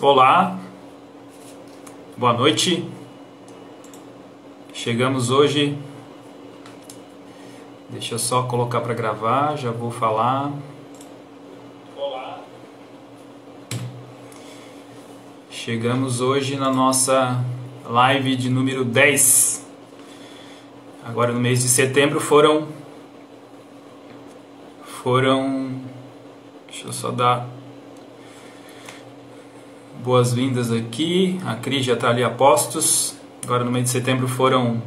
Olá, boa noite. Chegamos hoje. Deixa eu só colocar para gravar, já vou falar. Olá. Chegamos hoje na nossa live de número 10. Agora no mês de setembro foram. Deixa eu só dar boas-vindas aqui. A Cris já está ali a postos. Agora no mês de setembro foram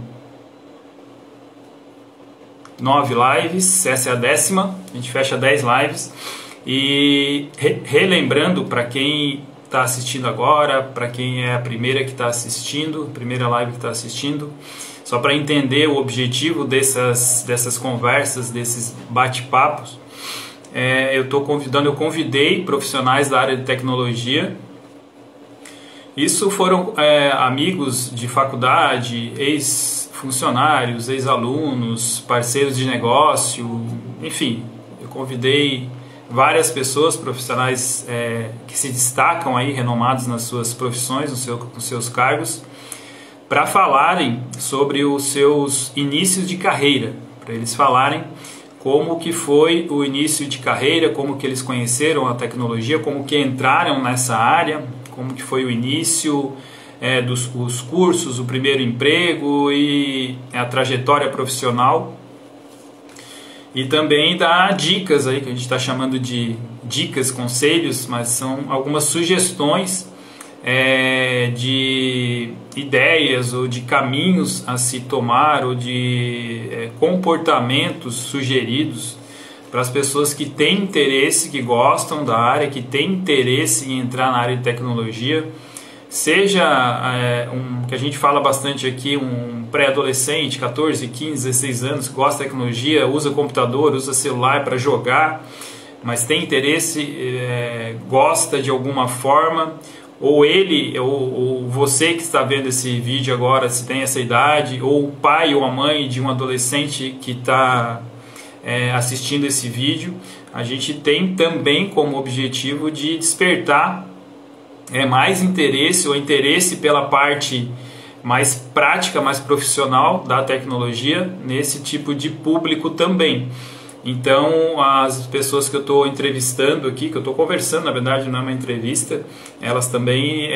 9 lives. Essa é a 10ª. A gente fecha 10 lives. E relembrando para quem está assistindo agora, para quem é a primeira que está assistindo, primeira live que está assistindo, só para entender o objetivo dessas conversas, desses bate-papos, eu convidei profissionais da área de tecnologia. Isso foram amigos de faculdade, ex-funcionários, ex-alunos, parceiros de negócio, enfim, eu convidei várias pessoas, profissionais que se destacam aí, renomados nas suas profissões, nos seus cargos, para falarem sobre os seus inícios de carreira, para eles falarem como que foi o início de carreira, como que eles conheceram a tecnologia, como que entraram nessa área, como que foi o início dos cursos, o primeiro emprego e a trajetória profissional. E também dá dicas aí, que a gente está chamando de dicas, conselhos, mas são algumas sugestões de ideias ou de caminhos a se tomar ou de comportamentos sugeridos para as pessoas que têm interesse, que gostam da área, que têm interesse em entrar na área de tecnologia, seja que a gente fala bastante aqui, um pré-adolescente, 14, 15, 16 anos, que gosta de tecnologia, usa computador, usa celular para jogar, mas tem interesse, gosta de alguma forma, ou ele, ou você que está vendo esse vídeo agora, se tem essa idade, ou o pai ou a mãe de um adolescente que está assistindo esse vídeo, a gente tem também como objetivo de despertar mais interesse, ou interesse pela parte mais prática, mais profissional da tecnologia nesse tipo de público também. Então, as pessoas que eu estou entrevistando aqui, que eu estou conversando, na verdade não é uma entrevista, elas também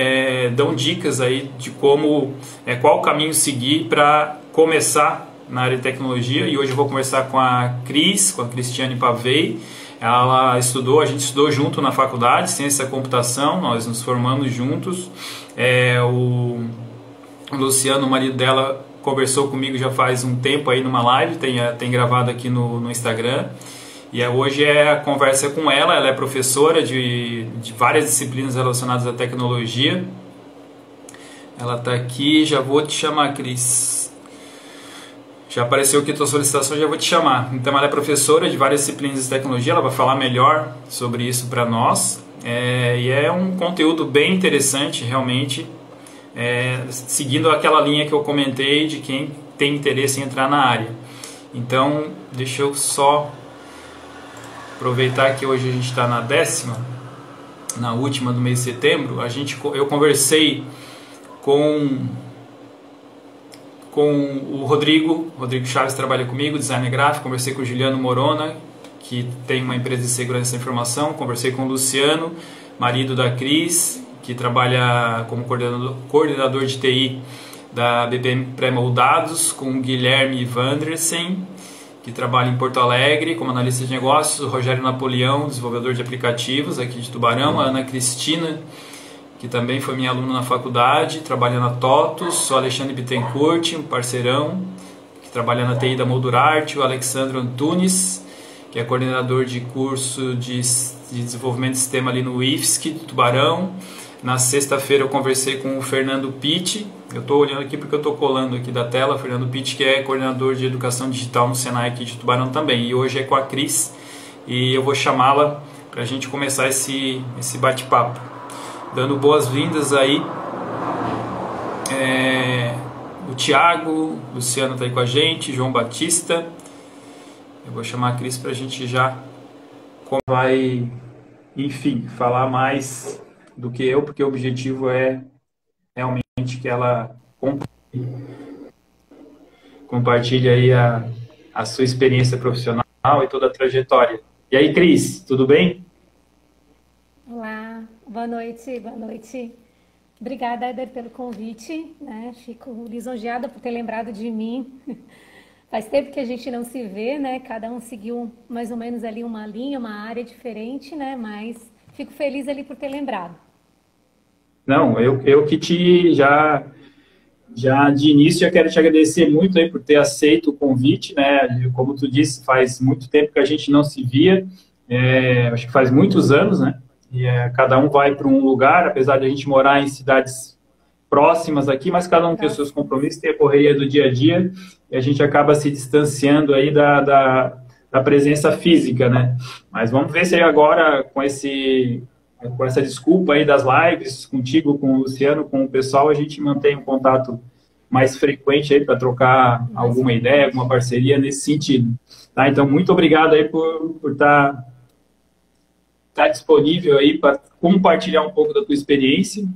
dão dicas aí de qual caminho seguir para começar na área de tecnologia. E hoje eu vou conversar com a Cris, com a Cristiane Pavei. Ela estudou, a gente estudou junto na faculdade, ciência da computação, nós nos formamos juntos. O Luciano, o marido dela, conversou comigo já faz um tempo aí numa live, tem gravado aqui no Instagram. E hoje a conversa com ela. Ela é professora de várias disciplinas relacionadas à tecnologia. Ela está aqui, já vou te chamar, Cris. Já apareceu aqui a tua solicitação, já vou te chamar. Então ela é professora de várias disciplinas de tecnologia, ela vai falar melhor sobre isso para nós. E é um conteúdo bem interessante, realmente, seguindo aquela linha que eu comentei de quem tem interesse em entrar na área. Então, deixa eu só aproveitar que hoje a gente está na 10ª, na última do mês de setembro. Eu conversei com o Rodrigo Chaves, trabalha comigo, designer gráfico. Conversei com o Juliano Morona, que tem uma empresa de segurança da informação. Conversei com o Luciano, marido da Cris, que trabalha como coordenador de TI da BPM Pré-Moldados, com o Guilherme Vandersen, que trabalha em Porto Alegre como analista de negócios, o Rogério Napoleão, desenvolvedor de aplicativos aqui de Tubarão, a Ana Cristina, que também foi minha aluna na faculdade, trabalha na TOTUS, o Alexandre Bittencourt, um parceirão, que trabalha na TI da Moldurarte, o Alexandre Antunes, que é coordenador de curso de desenvolvimento de sistema ali no IFSC de Tubarão. Na sexta-feira eu conversei com o Fernando Pitti, eu estou olhando aqui porque eu estou colando aqui da tela, o Fernando Pitti, que é coordenador de educação digital no Senai aqui de Tubarão também, e hoje é com a Cris, e eu vou chamá-la para a gente começar esse bate-papo. Dando boas-vindas aí, o Thiago, o Luciano está aí com a gente, João Batista. Eu vou chamar a Cris para a gente já vai, enfim, falar mais do que eu, porque o objetivo é realmente que ela compartilhe aí a sua experiência profissional e toda a trajetória. E aí, Cris, tudo bem? Olá, boa noite, boa noite. Obrigada, Éder, pelo convite, né? Fico lisonjeada por ter lembrado de mim. Faz tempo que a gente não se vê, né? Cada um seguiu mais ou menos ali uma linha, uma área diferente, né? Mas fico feliz ali por ter lembrado. Não, eu que já de início eu quero te agradecer muito aí por ter aceito o convite, né? Como tu disse, faz muito tempo que a gente não se via, acho que faz muitos anos, né? E cada um vai para um lugar, apesar de a gente morar em cidades próximas aqui, mas cada um tem os seus Próximos. compromissos, tem a correria do dia a dia, e a gente acaba se distanciando aí da presença física, né? Mas vamos ver se aí agora, com essa desculpa aí das lives, contigo, com o Luciano, com o pessoal, a gente mantém um contato mais frequente aí para trocar Mais alguma ideia, frequente. alguma parceria nesse sentido. Tá? Então, muito obrigado aí por estar disponível aí para compartilhar um pouco da tua experiência.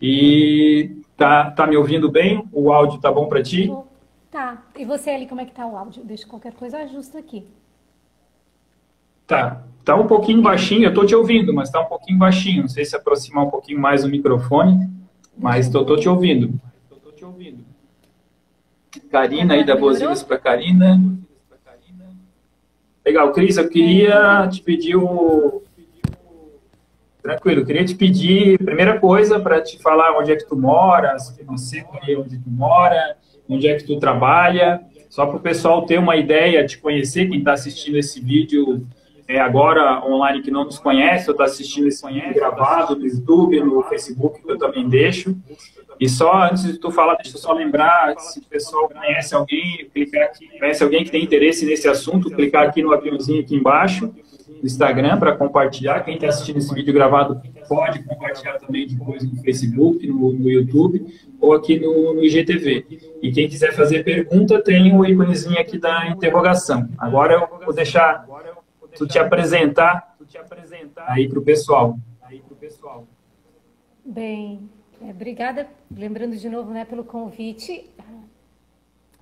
E tá me ouvindo bem? O áudio tá bom para ti? Vou- Tá. E você ali, como é que tá o áudio? Deixa qualquer coisa, eu ajusto aqui. Tá um pouquinho baixinho, eu tô te ouvindo, mas tá um pouquinho baixinho. Não sei se aproximar um pouquinho mais o microfone, Deixa mas eu tô te ver. ouvindo. E Karina aí, agora dá melhorou? boas-vindas para Karina. Legal, Cris, eu queria te pedir o. Tranquilo, eu queria te pedir, primeira coisa, para te falar onde é que tu mora, se não sei onde tu mora, onde é que tu trabalha, só para o pessoal ter uma ideia, te conhecer, quem está assistindo esse vídeo agora online que não nos conhece, ou está assistindo esse vídeo gravado no YouTube, no Facebook, que eu também deixo. E só antes de tu falar, deixa eu só lembrar, se o pessoal conhece alguém, clicar aqui, conhece alguém que tem interesse nesse assunto, clicar aqui no aviãozinho aqui embaixo, no Instagram, para compartilhar. Quem está assistindo esse vídeo gravado pode compartilhar também depois no Facebook, no YouTube, ou aqui no IGTV. E quem quiser fazer pergunta, tem o íconezinho aqui da interrogação. Agora eu vou deixar tu te apresentar aí para o pessoal. Bem, obrigada, lembrando de novo, né, pelo convite.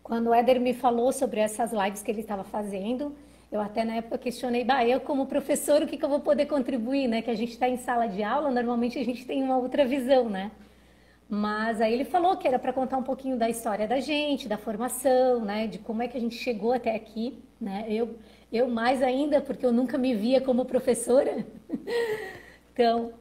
Quando o Éder me falou sobre essas lives que ele estava fazendo, eu até na época questionei, bah, eu como professor, o que eu vou poder contribuir, né? Que a gente está em sala de aula, normalmente a gente tem uma outra visão, né? Mas aí ele falou que era para contar um pouquinho da história da gente, da formação, né? De como é que a gente chegou até aqui, né? Eu mais ainda, porque eu nunca me via como professora. Então,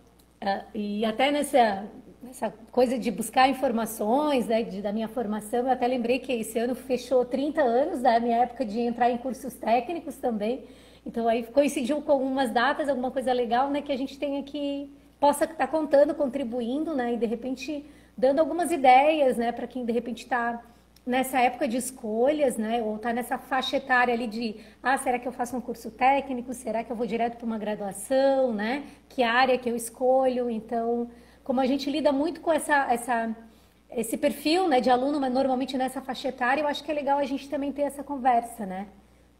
e até nessa coisa de buscar informações, né, da minha formação, eu até lembrei que esse ano fechou 30 anos da minha época de entrar em cursos técnicos também. Então aí coincidiu com algumas datas, alguma coisa legal, né, que a gente tenha que possa estar contando, contribuindo, né, e de repente dando algumas ideias, né, para quem de repente está nessa época de escolhas, né, ou está nessa faixa etária ali de, será que eu faço um curso técnico? Será que eu vou direto para uma graduação, né? Que área que eu escolho? Então, como a gente lida muito com esse perfil, né, de aluno, mas normalmente nessa faixa etária, eu acho que é legal a gente também ter essa conversa, né?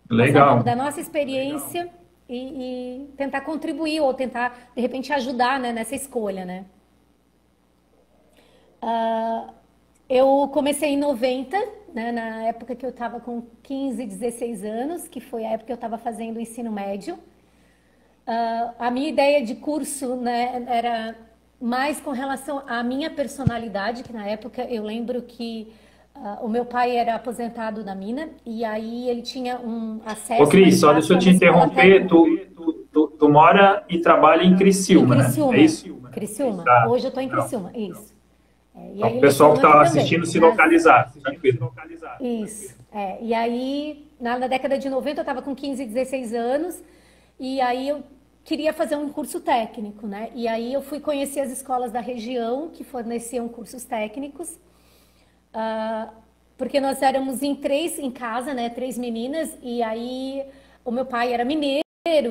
Passar um pouco Legal. da nossa experiência e tentar contribuir ou tentar, de repente, ajudar, né, nessa escolha, né? Eu comecei em 90, né, na época que eu estava com 15, 16 anos, que foi a época que eu estava fazendo o ensino médio. A minha ideia de curso, né, era mais com relação à minha personalidade, que na época eu lembro que o meu pai era aposentado da mina e aí ele tinha um Ô, acesso, um Cris, só deixa espaço eu lá te na escola interromper. técnica Tu mora e trabalha em em Criciúma, né? É Criciúma. isso? Criciúma. Tá. Hoje eu estou em Legal. Criciúma, isso. E Só para aí o pessoal que leciono aqui está também, assistindo se mas localizar. Tranquilo. isso. E aí, na década de 90, eu estava com 15, 16 anos, e aí eu queria fazer um curso técnico, né? E aí eu fui conhecer as escolas da região que forneciam cursos técnicos, ah, porque nós éramos em três em casa, né? Três meninas, e aí o meu pai era mineiro,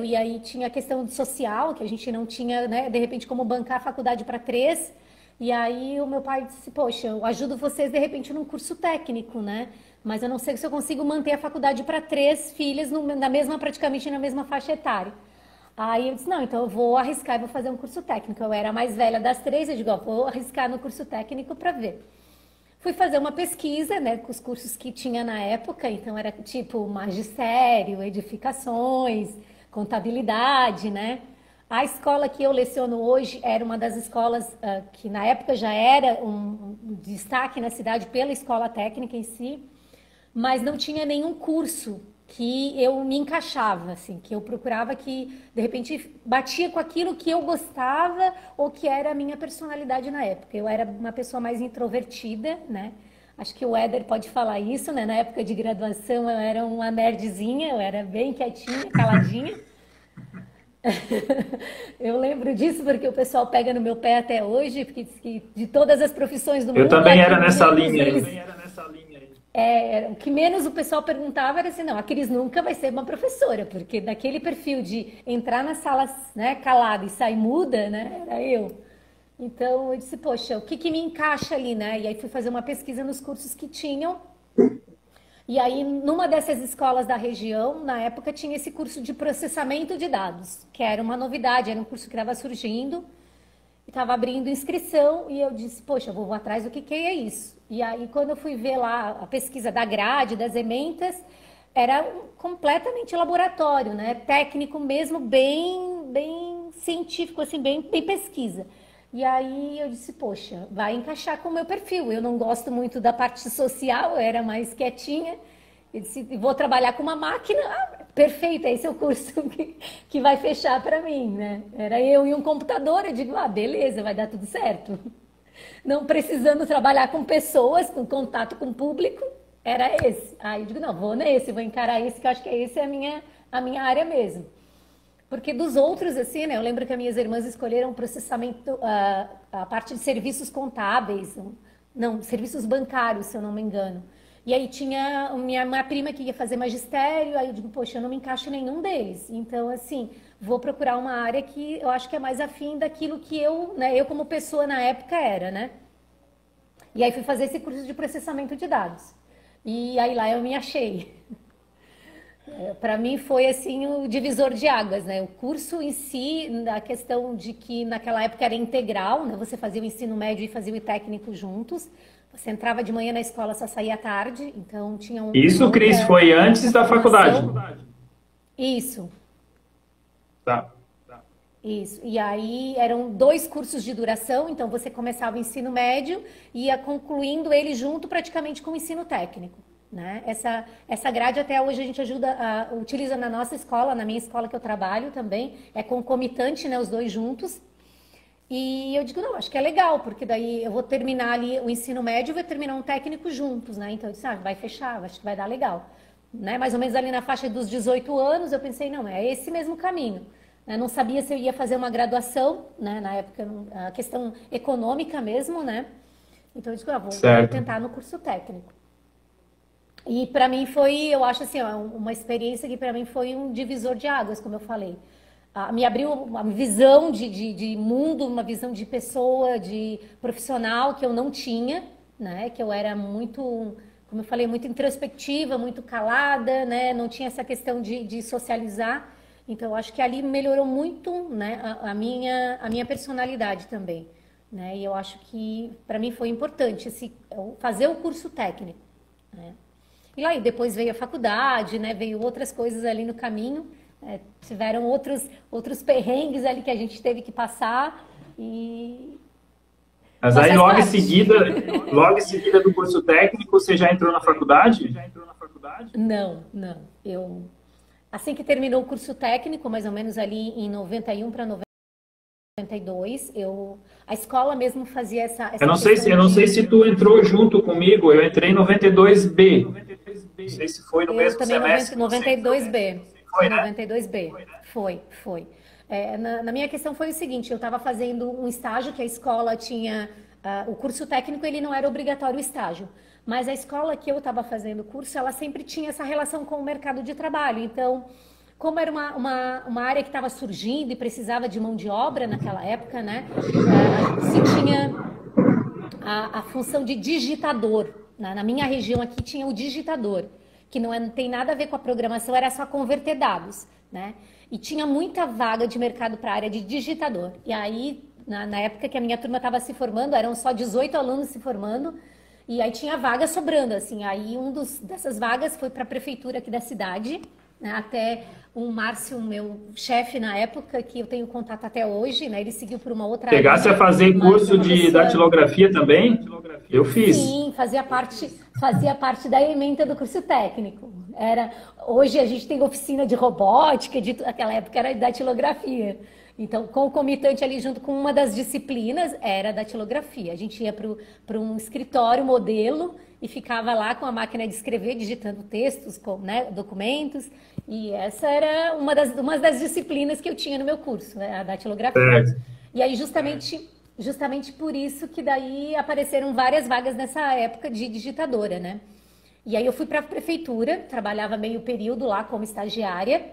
e aí tinha a questão social, que a gente não tinha, né, de repente, como bancar a faculdade para três. E aí o meu pai disse, poxa, eu ajudo vocês de repente num curso técnico, né? Mas eu não sei se eu consigo manter a faculdade para três filhas na mesma, praticamente na mesma faixa etária. Aí eu disse, não, então eu vou arriscar e vou fazer um curso técnico. Eu era a mais velha das três, eu digo, ó, vou arriscar no curso técnico para ver. Fui fazer uma pesquisa, né, com os cursos que tinha na época, então era tipo magistério, edificações, contabilidade, né? A escola que eu leciono hoje era uma das escolas que na época já era um destaque na cidade pela escola técnica em si, mas não tinha nenhum curso que eu me encaixava, assim, que eu procurava que, de repente, batia com aquilo que eu gostava ou que era a minha personalidade na época. Eu era uma pessoa mais introvertida, né? Acho que o Éder pode falar isso, né? Na época de graduação eu era uma nerdzinha, eu era bem quietinha, caladinha. Eu lembro disso porque o pessoal pega no meu pé até hoje, porque diz que de todas as profissões do Eu mundo... também era nessa menos linha aí. eles- o que menos o pessoal perguntava era assim, não, a Cris nunca vai ser uma professora, porque daquele perfil de entrar na sala, né, calada e sair muda, né, era eu. Então eu disse, poxa, o que que me encaixa ali, né? E aí fui fazer uma pesquisa nos cursos que tinham. E aí, numa dessas escolas da região, na época, tinha esse curso de processamento de dados, que era uma novidade, era um curso que estava surgindo, estava abrindo inscrição, e eu disse, poxa, eu vou atrás do que é isso. E aí, quando eu fui ver lá a pesquisa da grade, das ementas, era completamente laboratório, né? Técnico mesmo, bem científico, assim, bem pesquisa. E aí eu disse, poxa, vai encaixar com o meu perfil. Eu não gosto muito da parte social, eu era mais quietinha. Eu disse, vou trabalhar com uma máquina. Ah, perfeito, esse é o curso que vai fechar para mim, né? Era eu e um computador. Eu digo, ah, beleza, vai dar tudo certo. Não precisando trabalhar com pessoas, com contato com o público, era esse. Aí eu digo, não, vou nesse, vou encarar esse, que eu acho que esse é a minha área mesmo. Porque dos outros, assim, né? Eu lembro que as minhas irmãs escolheram processamento, a parte de serviços contábeis, não, serviços bancários, se eu não me engano. E aí tinha minha prima que ia fazer magistério, aí eu digo, poxa, eu não me encaixo em nenhum deles. Então, assim, vou procurar uma área que eu acho que é mais afim daquilo que eu, né, eu como pessoa na época era, né? E aí fui fazer esse curso de processamento de dados. E aí lá eu me achei. Para mim foi assim o divisor de águas, né? O curso em si, a questão de que naquela época era integral, né? Você fazia o ensino médio e fazia o técnico juntos. Você entrava de manhã na escola, só saía à tarde, então tinha Isso, Cris, foi antes da faculdade. Isso, Tá. isso. E aí eram 2 cursos de duração, então você começava o ensino médio e ia concluindo ele junto praticamente com o ensino técnico. Né? Essa grade até hoje a gente utiliza na nossa escola, na minha escola que eu trabalho também, é concomitante, né, os dois juntos. E eu digo, não, acho que é legal, porque daí eu vou terminar ali o ensino médio e vou terminar um técnico juntos, né? Então eu disse, vai fechar, acho que vai dar legal. Né? Mais ou menos ali na faixa dos 18 anos, eu pensei, não, é esse mesmo caminho. Eu não sabia se eu ia fazer uma graduação, né? Na época, a questão econômica mesmo, né? Então eu digo, vou tentar no curso técnico. E para mim foi, eu acho assim, uma experiência que para mim foi um divisor de águas, como eu falei. Me abriu uma visão de mundo, uma visão de pessoa, de profissional que eu não tinha, né? Que eu era muito, como eu falei, muito introspectiva, muito calada, né? Não tinha essa questão de socializar. Então, eu acho que ali melhorou muito, né? A minha personalidade também, né? E eu acho que para mim foi importante fazer o curso técnico, né? E lá depois veio a faculdade, né? Veio outras coisas ali no caminho. Tiveram outros perrengues ali que a gente teve que passar e... Mas aí logo em seguida do curso técnico, você já entrou na faculdade? Não. Assim que terminou o curso técnico, mais ou menos ali em 91 para 92, a escola mesmo fazia essa eu não sei se tu entrou junto comigo, eu entrei em 92B. Não sei se foi no mesmo semestre. 92B. Foi, né? 92B. Foi. Na minha questão foi o seguinte, eu estava fazendo um estágio que a escola tinha... o curso técnico, ele não era obrigatório o estágio. Mas a escola que eu estava fazendo o curso, ela sempre tinha essa relação com o mercado de trabalho. Então, como era uma área que estava surgindo e precisava de mão de obra naquela época, né? Se tinha a função de digitador. Na minha região aqui tinha o digitador, que não tem nada a ver com a programação, era só converter dados, né? E tinha muita vaga de mercado para a área de digitador. E aí, na época que a minha turma estava se formando, eram só 18 alunos se formando, e aí tinha vaga sobrando, assim. Aí dessas vagas foi para a prefeitura aqui da cidade, né? Até o Márcio, meu chefe na época, que eu tenho contato até hoje, né? Ele seguiu por uma outra Chegasse área, a fazer mas curso é uma de pessoa... datilografia também? Eu fiz. Sim, fazia parte da ementa do curso técnico. Hoje a gente tem oficina de robótica, naquela época era datilografia. Então, concomitante ali junto com uma das disciplinas era datilografia. A gente ia para um escritório modelo e ficava lá com a máquina de escrever, digitando textos, né, documentos. E essa era uma das disciplinas que eu tinha no meu curso, né, a datilografia. Certo. E aí, justamente por isso que daí apareceram várias vagas nessa época de digitadora, né? E aí eu fui para a prefeitura, trabalhava meio período lá como estagiária,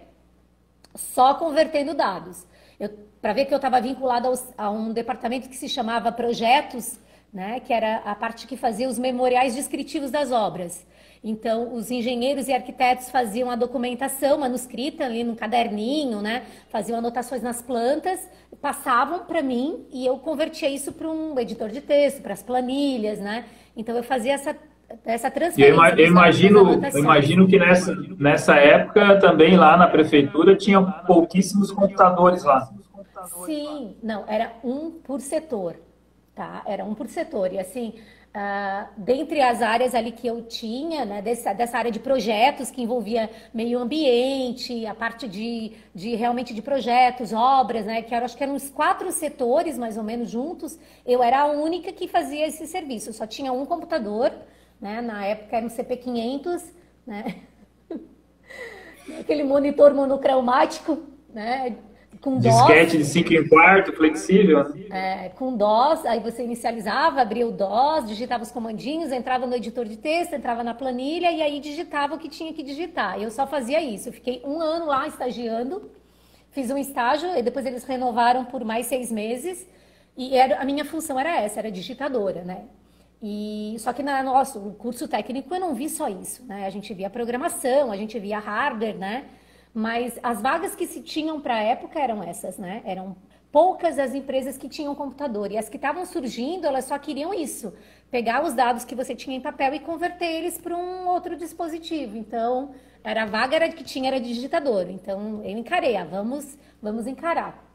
só convertendo dados. Para ver que eu estava vinculada a um departamento que se chamava Projetos, né? Que era a parte que fazia os memoriais descritivos das obras. Então, os engenheiros e arquitetos faziam a documentação manuscrita ali no caderninho, né? Faziam anotações nas plantas, passavam para mim e eu convertia isso para um editor de texto, para as planilhas, né? Então, eu fazia essa E eu transferência. imagino que nessa época também lá na prefeitura tinha pouquíssimos computadores lá. Sim, não, era um por setor, tá? Era um por setor. E assim, dentre as áreas ali que eu tinha, né, dessa área de projetos que envolvia meio ambiente, a parte realmente de projetos, obras, né, acho que eram uns 4 setores mais ou menos juntos, eu era a única que fazia esse serviço. Eu só tinha um computador, né, na época era um CP500, né, aquele monitor monocromático, né, com DOS. Disquete de 5 em quarto, flexível. Com DOS, aí você inicializava, abria o DOS, digitava os comandinhos, entrava no editor de texto, entrava na planilha e aí digitava o que tinha que digitar. Eu só fazia isso. Eu fiquei 1 ano lá estagiando, fiz um estágio e depois eles renovaram por mais 6 meses e a minha função era essa, era digitadora, né? Só que no curso técnico eu não vi só isso, né? A gente via programação, a gente via hardware, né? Mas as vagas que se tinham para a época eram essas, né? Eram poucas as empresas que tinham computador. E as que estavam surgindo, elas só queriam isso. Pegar os dados que você tinha em papel e converter eles para um outro dispositivo. Então, a vaga era digitador. Então, eu encarei. Vamos encarar.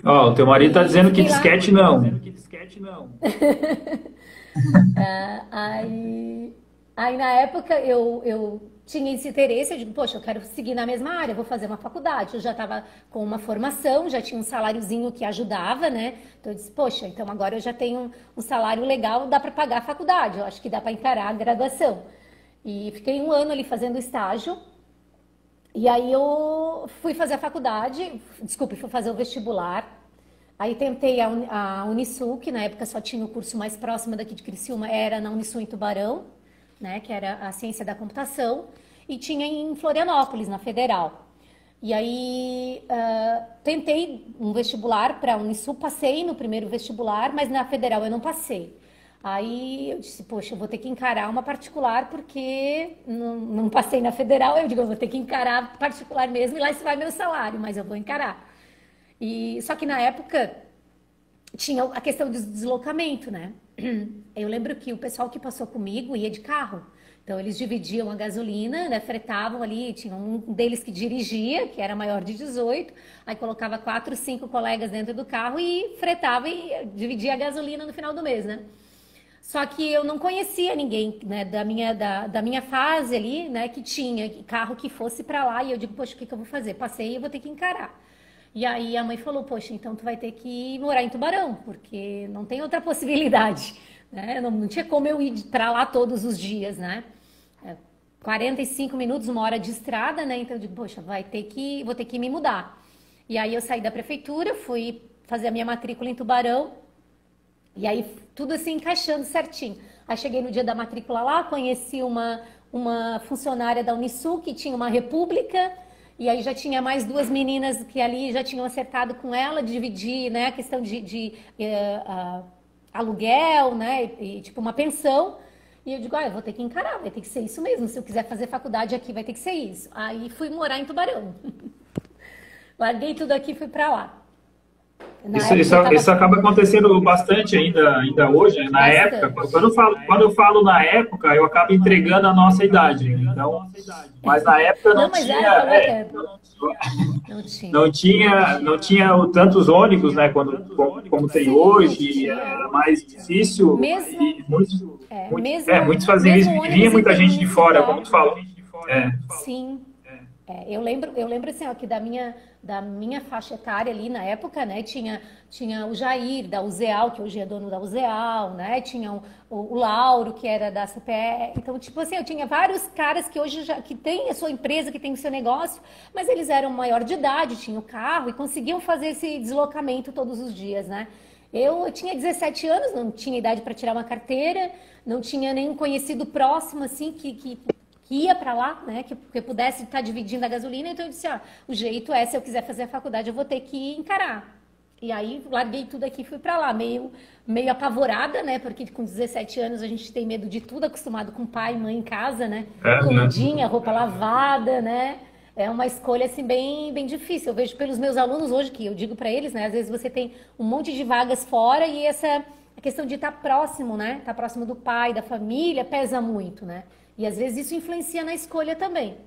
Ó, o teu marido tá dizendo que disquete não. Aí na época eu tinha esse interesse, eu digo, poxa, eu quero seguir na mesma área, vou fazer uma faculdade. Eu já estava com uma formação, já tinha um saláriozinho que ajudava, né? Então eu disse, poxa, então agora eu já tenho um salário legal, dá para pagar a faculdade, eu acho que dá para encarar a graduação. E fiquei 1 ano ali fazendo estágio, e aí eu fui fazer a faculdade, fui fazer o vestibular. Aí tentei a Unisul, que na época só tinha o curso mais próximo daqui de Criciúma, era na Unisul em Tubarão, né, que era a ciência da computação, e tinha em Florianópolis, na Federal. E aí tentei um vestibular para a Unisul, passei no primeiro vestibular, mas na Federal eu não passei. Aí eu disse, poxa, eu vou ter que encarar uma particular porque não passei na Federal, eu digo, eu vou ter que encarar particular mesmo e lá se vai meu salário, mas eu vou encarar. Só que na época tinha a questão do deslocamento, né? Eu lembro que o pessoal que passou comigo ia de carro. Então eles dividiam a gasolina, né? Fretavam ali, tinha um deles que dirigia, que era maior de 18, aí colocava 4, 5 colegas dentro do carro e fretava e dividia a gasolina no final do mês, né? Só que eu não conhecia ninguém, né, da minha fase ali, né, que tinha carro que fosse para lá e eu digo, poxa, o que eu vou fazer? Passei e eu vou ter que encarar. E aí a mãe falou, poxa, então tu vai ter que morar em Tubarão, porque não tem outra possibilidade, né? Não tinha como eu ir para lá todos os dias, né? 45 minutos, 1 hora de estrada, né? Então eu digo, poxa, vou ter que me mudar. E aí eu saí da prefeitura, fui fazer a minha matrícula em Tubarão, e aí tudo assim encaixando certinho. Aí cheguei no dia da matrícula lá, conheci uma funcionária da Unisul que tinha uma república. E aí já tinha mais 2 meninas que ali já tinham acertado com ela, dividir, né, a questão de aluguel, né, e tipo uma pensão. E eu digo, eu vou ter que encarar, vai ter que ser isso mesmo. Se eu quiser fazer faculdade aqui, vai ter que ser isso. Aí fui morar em Tubarão. Larguei tudo aqui e fui para lá. Isso acaba acontecendo bastante ainda hoje, né? Na época. Bastante. Quando eu falo na época, eu acabo entregando a nossa idade, né? Então, mas na época Não, não mas tinha, era não tinha. não tinha tantos ônibus, né? Como tem Sim, não hoje, tinha. era mais difícil Mesmo, e muitos, muitos faziam isso, mesmo vinha ônibus muita gente de fora, como intermunicipal. tu falou. É. Sim. Eu lembro assim, ó, que da minha faixa etária ali na época, né, tinha o Jair da Useal, que hoje é dono da Useal, né, tinha o Lauro, que era da CPE. Então, tipo assim, eu tinha vários caras que hoje que têm a sua empresa, que tem o seu negócio, mas eles eram maior de idade, tinham carro e conseguiam fazer esse deslocamento todos os dias, né? Eu tinha 17 anos, não tinha idade para tirar uma carteira, não tinha nenhum conhecido próximo, assim, que ia para lá, né, que pudesse estar dividindo a gasolina, então eu disse, o jeito é, se eu quiser fazer a faculdade, eu vou ter que encarar. E aí larguei tudo aqui e fui para lá, meio apavorada, né, porque com 17 anos a gente tem medo de tudo, acostumado com pai e mãe em casa, né, Né? comidinha, roupa lavada, né, é uma escolha, assim, bem, bem difícil. Eu vejo pelos meus alunos hoje, que eu digo para eles, né, às vezes você tem um monte de vagas fora e a questão de estar próximo, né, estar próximo do pai, da família, pesa muito, né. E às vezes isso influencia na escolha também,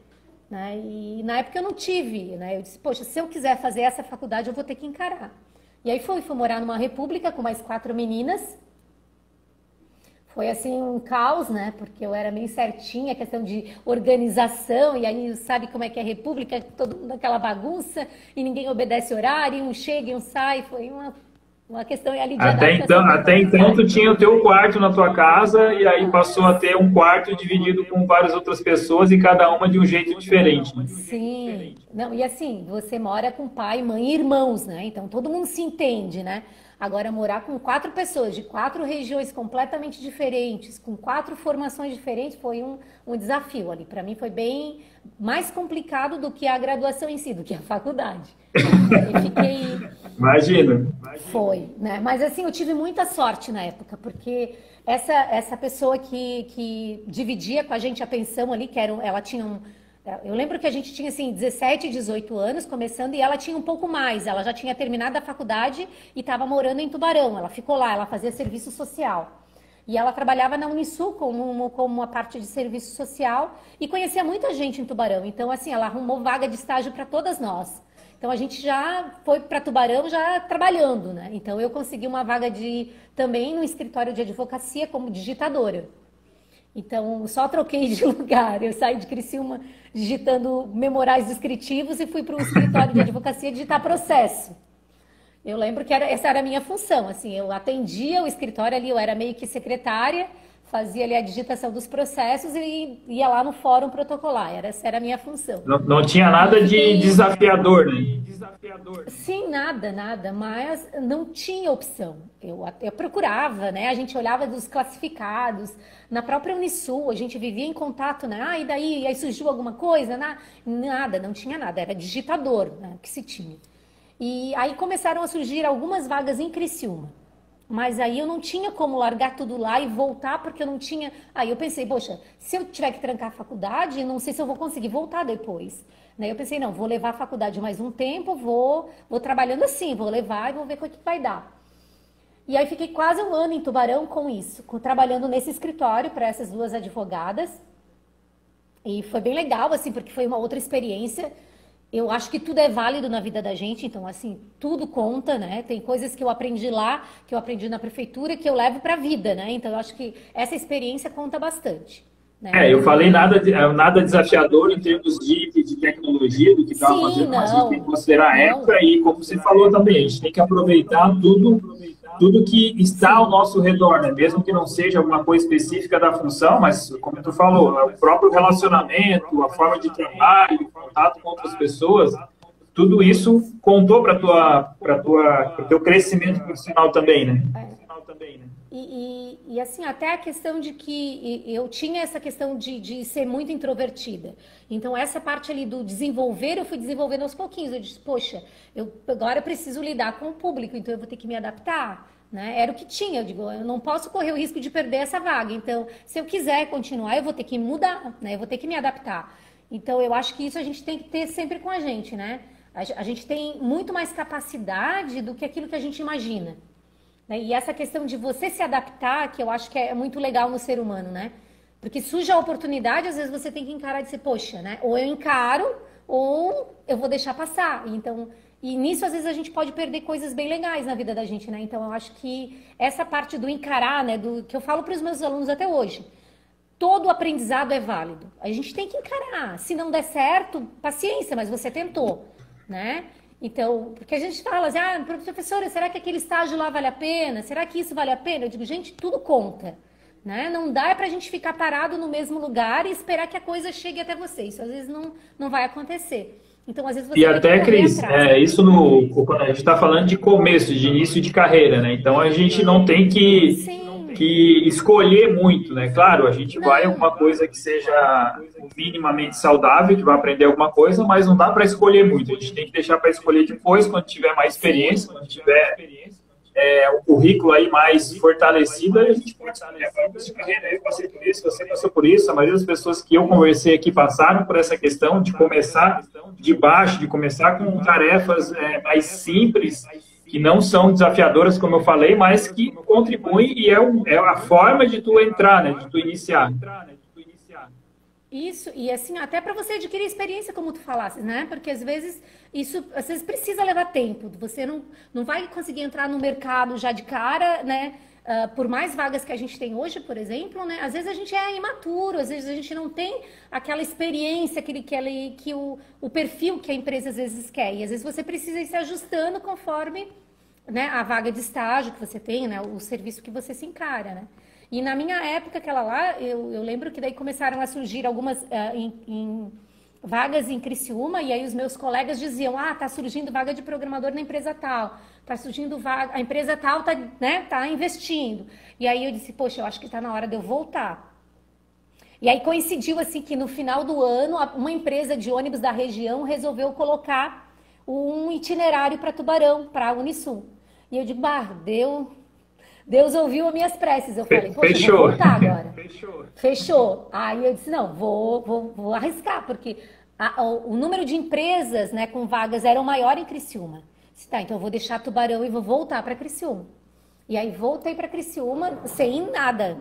né? E na época eu não tive, né? Eu disse, poxa, se eu quiser fazer essa faculdade, eu vou ter que encarar. E aí fui morar numa república com mais 4 meninas. Foi assim um caos, né? Porque eu era meio certinha, questão de organização, e aí sabe como é que é a república, todo mundo aquela bagunça, e ninguém obedece horário, um chega e um sai, foi uma questão ali de adaptação Até então, tu total. tinha o teu quarto na tua casa e aí passou a ter um quarto dividido com várias outras pessoas e cada uma de um jeito diferente, né? Sim, não, e assim, você mora com pai, mãe e irmãos, né? Então todo mundo se entende, né? Agora, morar com 4 pessoas de 4 regiões completamente diferentes, com 4 formações diferentes, foi um desafio ali. Para mim foi bem mais complicado do que a graduação em si, do que a faculdade. E fiquei, Imagina. foi, né? Mas assim, eu tive muita sorte na época, porque essa pessoa que dividia com a gente a pensão ali, ela tinha eu lembro que a gente tinha assim 17, 18 anos começando e ela tinha um pouco mais. Ela já tinha terminado a faculdade e estava morando em Tubarão. Ela ficou lá, ela fazia serviço social. E ela trabalhava na Unisul como uma parte de serviço social e conhecia muita gente em Tubarão. Então, assim, ela arrumou vaga de estágio para todas nós. Então, a gente já foi para Tubarão já trabalhando, né? Então, eu consegui uma vaga também no escritório de advocacia como digitadora. Então, só troquei de lugar. Eu saí de Criciúma digitando memorais descritivos e fui para um escritório de advocacia digitar processo. Eu lembro que essa era a minha função, assim, eu atendia o escritório ali, eu era meio que secretária, fazia ali a digitação dos processos e ia lá no fórum protocolar, essa era a minha função. Não tinha E nada de fiquei, desafiador, né? sim, nada, mas não tinha opção. Eu procurava, né? A gente olhava dos classificados, na própria Unisul, a gente vivia em contato, né? E daí, aí surgiu alguma coisa? Nada, não tinha nada, era digitador, né? Que se tinha. E aí começaram a surgir algumas vagas em Criciúma. Mas aí eu não tinha como largar tudo lá e voltar, porque eu não tinha. Aí eu pensei, poxa, se eu tiver que trancar a faculdade, não sei se eu vou conseguir voltar depois. Né? Eu pensei, não, vou levar a faculdade mais um tempo, vou trabalhando assim, vou levar e vou ver o que vai dar. E aí fiquei quase um ano em Tubarão com isso, trabalhando nesse escritório para essas 2 advogadas. E foi bem legal, assim, porque foi uma outra experiência. Eu acho que tudo é válido na vida da gente, então, assim, tudo conta, né? Tem coisas que eu aprendi lá, que eu aprendi na prefeitura, que eu levo para a vida, né? Então, eu acho que essa experiência conta bastante, né? Eu falei nada desafiador em termos de tecnologia, do que estava Sim, fazendo, mas a gente tem que não, considerar a época não, e, como você falou também, a gente tem que aproveitar tudo que está ao sim, nosso redor, né? Mesmo que não seja alguma coisa específica da função, mas, como tu falou, o próprio relacionamento, a forma de trabalho, o contato com outras pessoas, tudo isso contou para o teu crescimento profissional também, né? E assim, até a questão de que eu tinha essa questão de ser muito introvertida. Então, essa parte ali do desenvolver, eu fui desenvolvendo aos pouquinhos. Eu disse, poxa, agora eu preciso lidar com o público, então eu vou ter que me adaptar. né? Era o que tinha. Eu digo, eu não posso correr o risco de perder essa vaga. Então, se eu quiser continuar, eu vou ter que mudar, né? Eu vou ter que me adaptar. Então, eu acho que isso a gente tem que ter sempre com a gente, né? A gente tem muito mais capacidade do que aquilo que a gente imagina, né? E essa questão de você se adaptar, que eu acho que é muito legal no ser humano, né? Porque surge a oportunidade, às vezes você tem que encarar e dizer, poxa, né? Ou eu encaro, ou eu vou deixar passar. Então, e nisso, às vezes, a gente pode perder coisas bem legais na vida da gente, né? Então, eu acho que essa parte do encarar, né? Do que eu falo para os meus alunos até hoje. Todo aprendizado é válido. A gente tem que encarar. Se não der certo, paciência, mas você tentou, né? Então, porque a gente fala assim, professora, será que aquele estágio lá vale a pena? Será que isso vale a pena? Eu digo, gente, tudo conta, né? Não dá pra gente ficar parado no mesmo lugar e esperar que a coisa chegue até você. Isso às vezes não vai acontecer. Então, às vezes você E tem que até, correr Cris, atrás. isso quando a gente está falando de começo, de início de carreira, né? Então a gente não tem Sim, que escolher muito, né? Claro, a gente vai não. alguma coisa que seja minimamente saudável, que vai aprender alguma coisa, mas não dá para escolher muito. A gente tem que deixar para escolher depois, quando tiver mais Sim, experiência, quando tiver o currículo aí mais fortalecido, aí a gente pode escolher a de carreira. Eu passei por isso, você passou por isso, a maioria das pessoas que eu conversei aqui passaram por essa questão de começar de baixo, de começar com tarefas mais simples, que não são desafiadoras, como eu falei, mas que contribuem e é a forma de tu entrar, né, de tu iniciar. isso, e assim, até para você adquirir experiência, como tu falasse, né? Porque às vezes isso precisa levar tempo. Você não vai conseguir entrar no mercado já de cara, né? Por mais vagas que a gente tem hoje, por exemplo, né? Às vezes a gente é imaturo, às vezes a gente não tem aquela experiência, que o perfil que a empresa às vezes quer. E às vezes você precisa ir se ajustando conforme, né, a vaga de estágio que você tem, né? O serviço que você se encara, né? E na minha época, aquela lá, eu lembro que daí começaram a surgir algumas em vagas em Criciúma, e aí os meus colegas diziam, tá surgindo vaga de programador na empresa tal, tá surgindo vaga, a empresa tal tá, né, tá investindo. E aí eu disse, poxa, eu acho que tá na hora de eu voltar. E aí coincidiu assim que no final do ano, uma empresa de ônibus da região resolveu colocar um itinerário para Tubarão, para a Unisul. E eu digo, Deus ouviu as minhas preces. Eu falei, poxa, eu vou Fechou. voltar agora. Fechou. Aí eu disse, não, vou arriscar, porque o número de empresas, né, com vagas era o maior em Criciúma. Disse, tá, então eu vou deixar Tubarão e vou voltar para Criciúma. E aí voltei para Criciúma sem nada,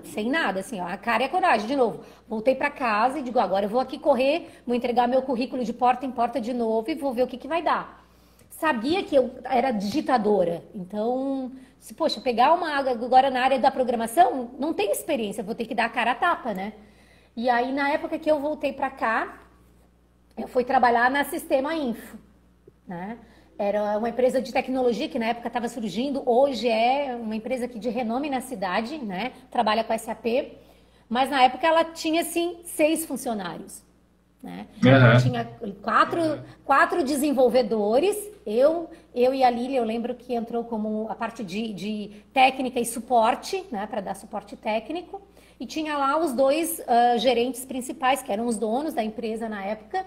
assim, ó, a cara e a coragem, de novo. Voltei para casa e digo, agora eu vou aqui correr, vou entregar meu currículo de porta em porta de novo e vou ver o que vai dar. Sabia que eu era digitadora, então, poxa, pegar uma agora na área da programação, não tenho experiência, vou ter que dar a cara a tapa, né? E aí, na época que eu voltei para cá, eu fui trabalhar na Sistema Info, né? Era uma empresa de tecnologia que na época estava surgindo, hoje é uma empresa aqui de renome na cidade, né? Trabalha com SAP, mas na época ela tinha, assim, 6 funcionários. Né? Então, tinha quatro desenvolvedores, eu e a Lília, eu lembro que entrou como a parte de técnica e suporte, né, para dar suporte técnico, e tinha lá os 2 gerentes principais, que eram os donos da empresa na época,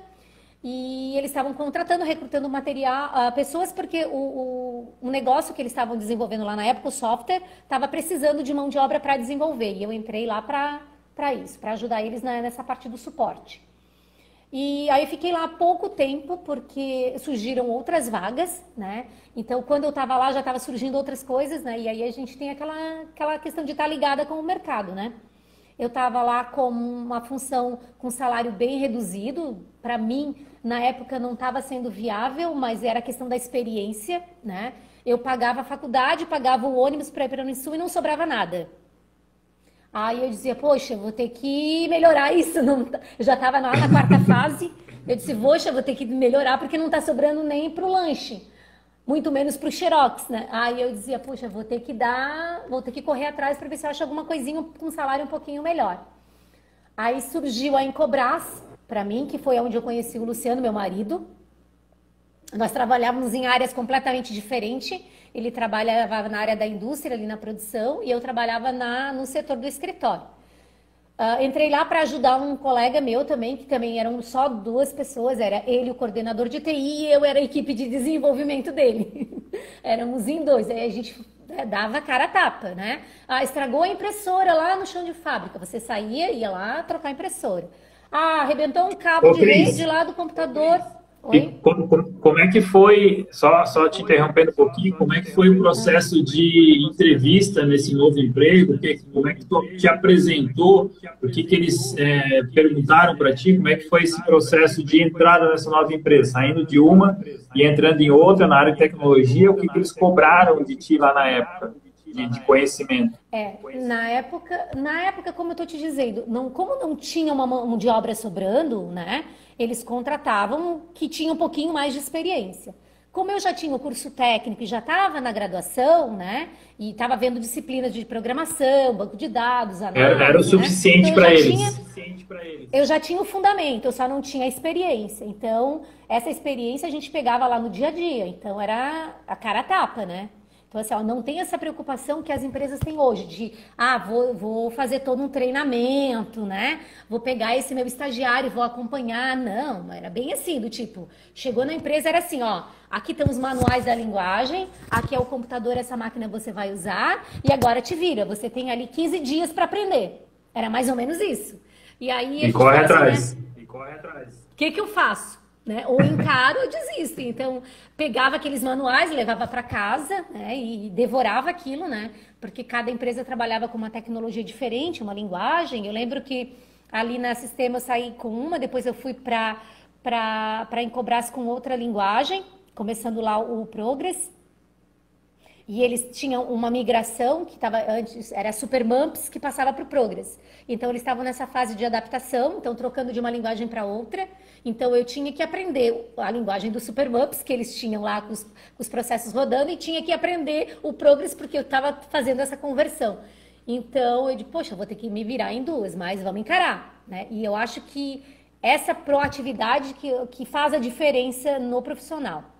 e eles estavam contratando, recrutando material, pessoas, porque o negócio que eles estavam desenvolvendo lá na época, o software, estava precisando de mão de obra para desenvolver, e eu entrei lá para isso, para ajudar eles nessa parte do suporte. E aí fiquei lá há pouco tempo, porque surgiram outras vagas, né? Então, quando eu estava lá, já estava surgindo outras coisas, né? E aí a gente tem aquela questão de estar ligada com o mercado, né? Eu estava lá com uma função com salário bem reduzido. Para mim, na época, não estava sendo viável, mas era a questão da experiência, né? Eu pagava a faculdade, pagava o ônibus para ir para a Unisul e não sobrava nada. Aí eu dizia, poxa, vou ter que melhorar isso. Não, eu já estava lá na 4ª fase. Eu disse, poxa, vou ter que melhorar porque não está sobrando nem para o lanche. Muito menos para o Xerox, né? Aí eu dizia, poxa, vou ter que correr atrás para ver se eu acho alguma coisinha com um salário um pouquinho melhor. Aí surgiu a Incobras, para mim, que foi onde eu conheci o Luciano, meu marido. Nós trabalhávamos em áreas completamente diferentes. Ele trabalhava na área da indústria, ali na produção, e eu trabalhava no setor do escritório. Entrei lá para ajudar um colega meu também, que também eram só 2 pessoas, era ele o coordenador de TI e eu era a equipe de desenvolvimento dele. Éramos em 2, aí a gente dava cara a tapa, né? Ah, estragou a impressora lá no chão de fábrica. Você saía, ia lá trocar a impressora. Ah, arrebentou um cabo Ô, de rede Cris, lá do computador. e Oi? como é que foi, só te interrompendo um pouquinho, como é que foi o processo de entrevista nesse novo emprego? Como é que tu te apresentou? O que que eles perguntaram para ti? Como é que foi esse processo de entrada nessa nova empresa? Saindo de uma e entrando em outra na área de tecnologia, o que que eles cobraram de ti lá na época, de conhecimento? Na época, como eu estou te dizendo, como não tinha uma mão de obra sobrando, né? Eles contratavam que tinha um pouquinho mais de experiência. Como eu já tinha o curso técnico e já estava na graduação, né? E estava vendo disciplinas de programação, banco de dados, Era o análise, né? suficiente Então para eles. eu já tinha o fundamento, eu só não tinha a experiência. Então, essa experiência a gente pegava lá no dia a dia. Então, era a cara a tapa, né? Então, assim, ó, não tem essa preocupação que as empresas têm hoje de, vou fazer todo um treinamento, né? Vou pegar esse meu estagiário e vou acompanhar. Não, era bem assim, do tipo, chegou na empresa, era assim, ó, aqui estão os manuais da linguagem, aqui é o computador, essa máquina você vai usar, e agora te vira, você tem ali 15 dias para aprender. Era mais ou menos isso. E aí a E gente corre fala assim, atrás. né? O que que eu faço? Né? Ou encaro ou desisto. Então, pegava aqueles manuais, levava para casa, né? E devorava aquilo, né? Porque cada empresa trabalhava com uma tecnologia diferente, uma linguagem. Eu lembro que ali na Sistema eu saí com uma, depois eu fui para Incobras com outra linguagem, começando lá o Progress. E eles tinham uma migração que estava antes, era Supermumps, que passava para o Progress. Então, eles estavam nessa fase de adaptação, então trocando de uma linguagem para outra. Então, eu tinha que aprender a linguagem do Supermumps, que eles tinham lá com os processos rodando, e tinha que aprender o Progress, porque eu estava fazendo essa conversão. Então, eu disse, poxa, eu vou ter que me virar em duas, mas vamos encarar, né? E eu acho que essa proatividade que faz a diferença no profissional.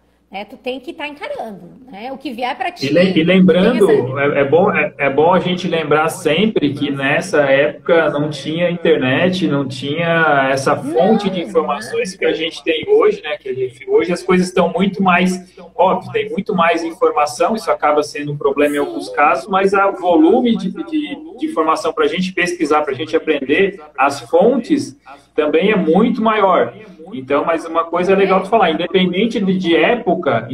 Tu tem que estar encarando, né? O que vier para ti. E lembrando, é bom a gente lembrar sempre que nessa época não tinha internet, não tinha essa fonte de informações que a gente tem hoje, né? Hoje as coisas estão muito mais, óbvio, tem muito mais informação, isso acaba sendo um problema em alguns casos, mas o volume de informação para a gente pesquisar, para a gente aprender, as fontes também é muito maior. Então, mas uma coisa é legal de falar, independente de época,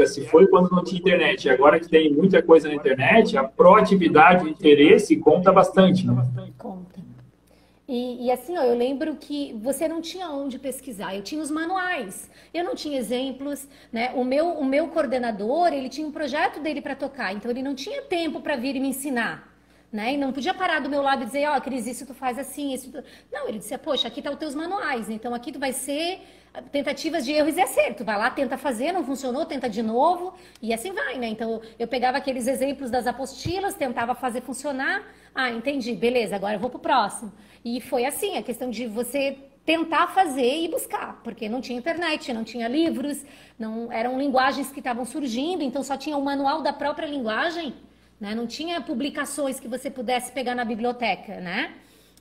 se foi quando não tinha internet, agora que tem muita coisa na internet, a proatividade, o interesse conta bastante, né? Conta. E assim, ó, eu lembro que você não tinha onde pesquisar, eu tinha os manuais, eu não tinha exemplos, né? O meu coordenador, ele tinha um projeto dele para tocar, então ele não tinha tempo para vir e me ensinar. Né? E não podia parar do meu lado e dizer, Cris, isso tu faz assim, isso tu... Não, ele disse, poxa, aqui tá os teus manuais, então aqui tu vai ser tentativas de erros e acerto. Vai lá, tenta fazer, não funcionou, tenta de novo, e assim vai, né? Então, eu pegava aqueles exemplos das apostilas, tentava fazer funcionar, entendi, beleza, agora eu vou pro próximo. E foi assim, a questão de você tentar fazer e buscar, porque não tinha internet, não tinha livros, não eram linguagens que estavam surgindo, então só tinha o manual da própria linguagem, né? Não tinha publicações que você pudesse pegar na biblioteca, né?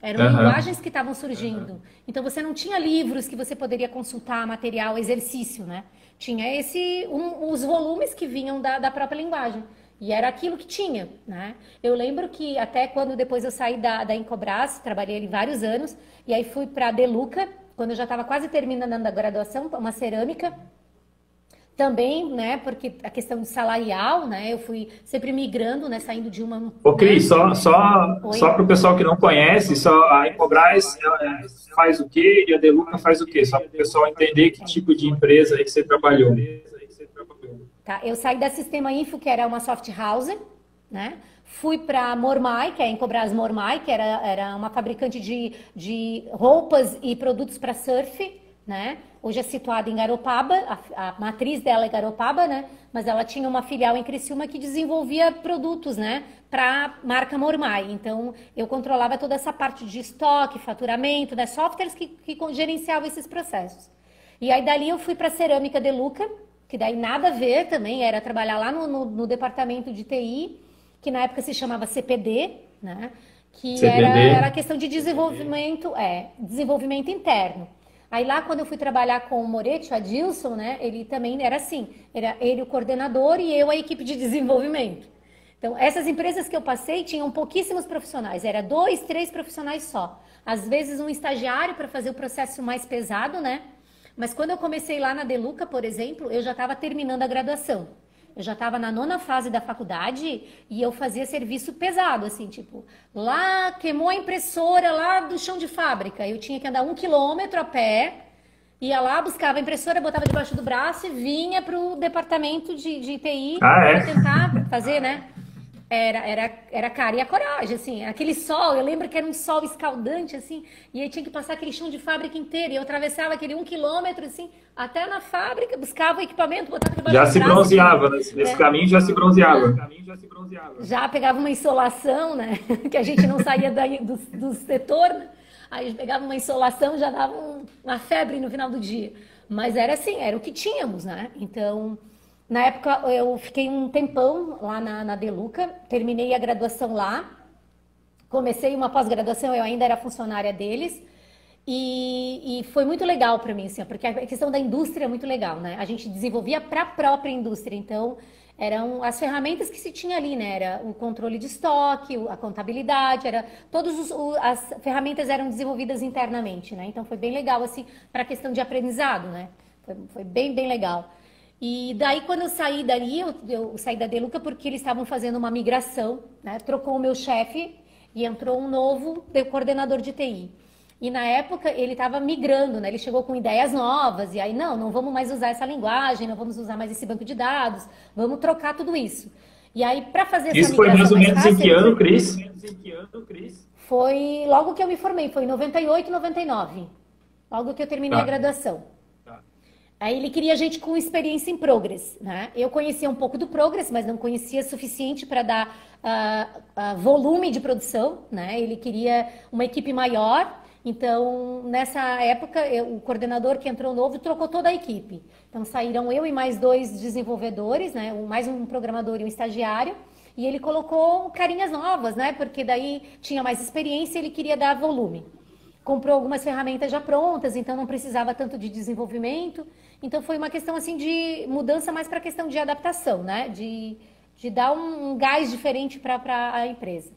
Eram linguagens que estavam surgindo. Então, você não tinha livros que você poderia consultar, material, exercício, né? Tinha os volumes que vinham da própria linguagem. E era aquilo que tinha, né? Eu lembro que até quando depois eu saí da Incobras, trabalhei ali vários anos, e aí fui para a Deluca, quando eu já estava quase terminando a graduação, uma cerâmica, também, né, porque a questão de salarial, né, eu fui sempre migrando, né, saindo de uma... Ô, Cris, só para o pessoal que não conhece, a Incobras faz o quê e a Deluca faz o quê? Só para o pessoal entender que tipo de empresa aí que você trabalhou. Tá, eu saí da Sistema Info, que era uma soft house, né, fui para a Mormai, que é a Incobras Mormai, que era uma fabricante de roupas e produtos para surf, né? Hoje é situada em Garopaba, a matriz dela é Garopaba, né? Mas ela tinha uma filial em Criciúma que desenvolvia produtos, né? Para a marca Mormai. Então, eu controlava toda essa parte de estoque, faturamento, né? Softwares que gerenciavam esses processos. E aí, dali eu fui para a Cerâmica Deluca, que daí nada a ver também, era trabalhar lá no departamento de TI, que na época se chamava CPD, né? Que era questão de desenvolvimento interno. Aí lá, quando eu fui trabalhar com o Moretti, o Adilson, né, ele também era assim, era ele o coordenador e eu a equipe de desenvolvimento. Então, essas empresas que eu passei tinham pouquíssimos profissionais, era 2, 3 profissionais só. Às vezes um estagiário para fazer o processo mais pesado, né? Mas quando eu comecei lá na Deluca, por exemplo, eu já estava terminando a graduação. Eu já estava na 9ª fase da faculdade e eu fazia serviço pesado, assim, tipo, lá queimou a impressora lá do chão de fábrica. Eu tinha que andar 1 quilômetro a pé, ia lá, buscava a impressora, botava debaixo do braço e vinha para o departamento de TI para tentar fazer, né? Era a cara e a coragem, assim, aquele sol, eu lembro que era um sol escaldante, assim, e aí tinha que passar aquele chão de fábrica inteiro, e eu atravessava aquele 1 quilômetro, assim, até na fábrica, buscava o equipamento, botava debaixo já do se braço, bronzeava, nesse caminho já se bronzeava. Já pegava uma insolação, né, que a gente não saía do setor, né? Aí pegava uma insolação, já dava uma febre no final do dia, mas era assim, era o que tínhamos, né, então... Na época, eu fiquei um tempão lá na Deluca, terminei a graduação lá, comecei uma pós-graduação, eu ainda era funcionária deles, e foi muito legal para mim, assim, porque a questão da indústria é muito legal, né? A gente desenvolvia para a própria indústria, então eram as ferramentas que se tinha ali, né? Era o controle de estoque, a contabilidade, as ferramentas eram desenvolvidas internamente, né? Então foi bem legal, assim, para a questão de aprendizado, né? Foi bem, bem legal. E daí, quando eu saí dali, eu saí da Deluca porque eles estavam fazendo uma migração, né? Trocou o meu chefe e entrou um novo coordenador de TI. E na época, ele estava migrando, né? Ele chegou com ideias novas e aí, não vamos mais usar essa linguagem, não vamos usar mais esse banco de dados, vamos trocar tudo isso. E aí, para fazer essa migração mais ou menos fácil, em que ano, Cris? Foi logo que eu me formei, foi em 98, 99. Logo que eu terminei a graduação. Aí ele queria gente com experiência em Progress, né? Eu conhecia um pouco do Progress, mas não conhecia suficiente para dar volume de produção, né? Ele queria uma equipe maior, então nessa época o coordenador que entrou novo trocou toda a equipe. Então saíram eu e mais 2 desenvolvedores, né? Mais um programador e um estagiário, e ele colocou carinhas novas, né? Porque daí tinha mais experiência e ele queria dar volume. Comprou algumas ferramentas já prontas, então não precisava tanto de desenvolvimento. Então foi uma questão assim de mudança mais para a questão de adaptação, né? De dar um gás diferente para a empresa.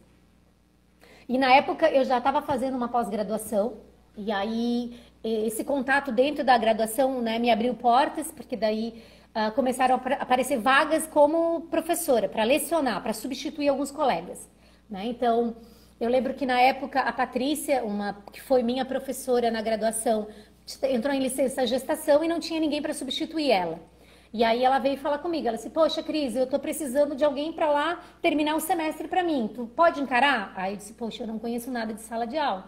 E na época eu já estava fazendo uma pós-graduação, e aí esse contato dentro da graduação, né, me abriu portas, porque daí começaram a aparecer vagas como professora, para lecionar, para substituir alguns colegas, né? Então... Eu lembro que na época a Patrícia, que foi minha professora na graduação, entrou em licença gestação e não tinha ninguém para substituir ela. E aí ela veio falar comigo, ela disse, poxa, Cris, eu estou precisando de alguém para lá terminar o semestre para mim, tu pode encarar? Aí eu disse, poxa, eu não conheço nada de sala de aula,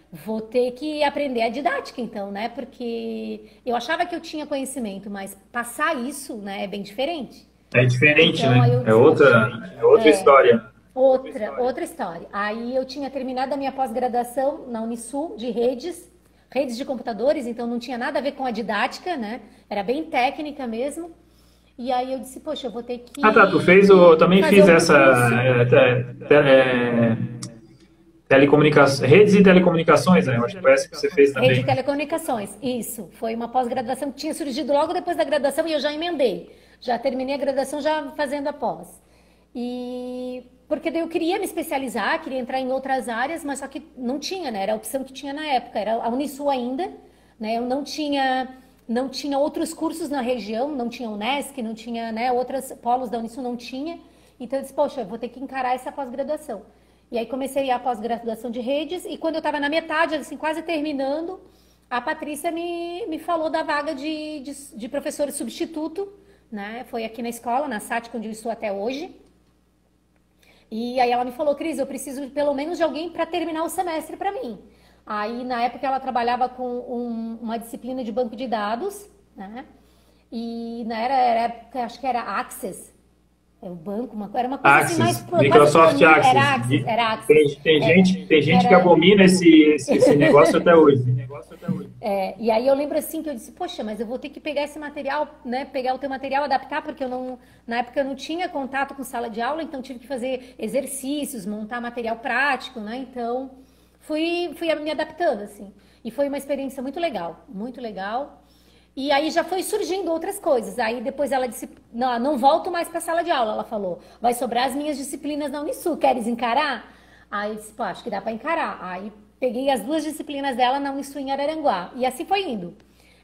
vou ter que aprender a didática então, né? Porque eu achava que eu tinha conhecimento, mas passar isso, né, é bem diferente. É diferente, então, né? Disse, é outra história. Outra história. Aí eu tinha terminado a minha pós-graduação na Unisul de redes de computadores, então não tinha nada a ver com a didática, né? Era bem técnica mesmo. E aí eu disse, poxa, eu vou ter que... tu fez eu também fiz essa redes e telecomunicações, né? Eu acho que foi essa que você fez também. Rede de telecomunicações, isso. Foi uma pós-graduação que tinha surgido logo depois da graduação e eu já emendei. Já terminei a graduação já fazendo a pós. E porque daí eu queria me especializar, queria entrar em outras áreas, mas só que não tinha, né? Era a opção que tinha na época, era a Unisul ainda, né? Eu não tinha outros cursos na região, não tinha Unesc, não tinha, né, outros polos da Unisul, não tinha. Então eu disse, poxa, eu vou ter que encarar essa pós-graduação. E aí comecei a pós-graduação de redes e quando eu estava na metade, assim, quase terminando, a Patrícia me falou da vaga de professor substituto, né? Foi aqui na escola, na SATIC, onde eu estou até hoje. E aí ela me falou, Cris, eu preciso pelo menos de alguém para terminar o semestre para mim. Aí na época ela trabalhava com uma disciplina de banco de dados, né? E na época acho que era Access, o banco, era uma coisa Access, assim mais... Microsoft Access. Era Access. Tem gente que abomina esse negócio até hoje. E aí eu lembro assim que eu disse, poxa, mas eu vou ter que pegar esse material, né, pegar o teu material, adaptar, porque na época eu não tinha contato com sala de aula, então tive que fazer exercícios, montar material prático, né, então fui me adaptando, assim, e foi uma experiência muito legal, E aí já foi surgindo outras coisas. Aí depois ela disse, não, não volto mais para a sala de aula, ela falou. Vai sobrar as minhas disciplinas na Unisul, queres encarar? Aí eu disse, pô, acho que dá para encarar. Aí peguei as 2 disciplinas dela na Unisul em Araranguá. E assim foi indo.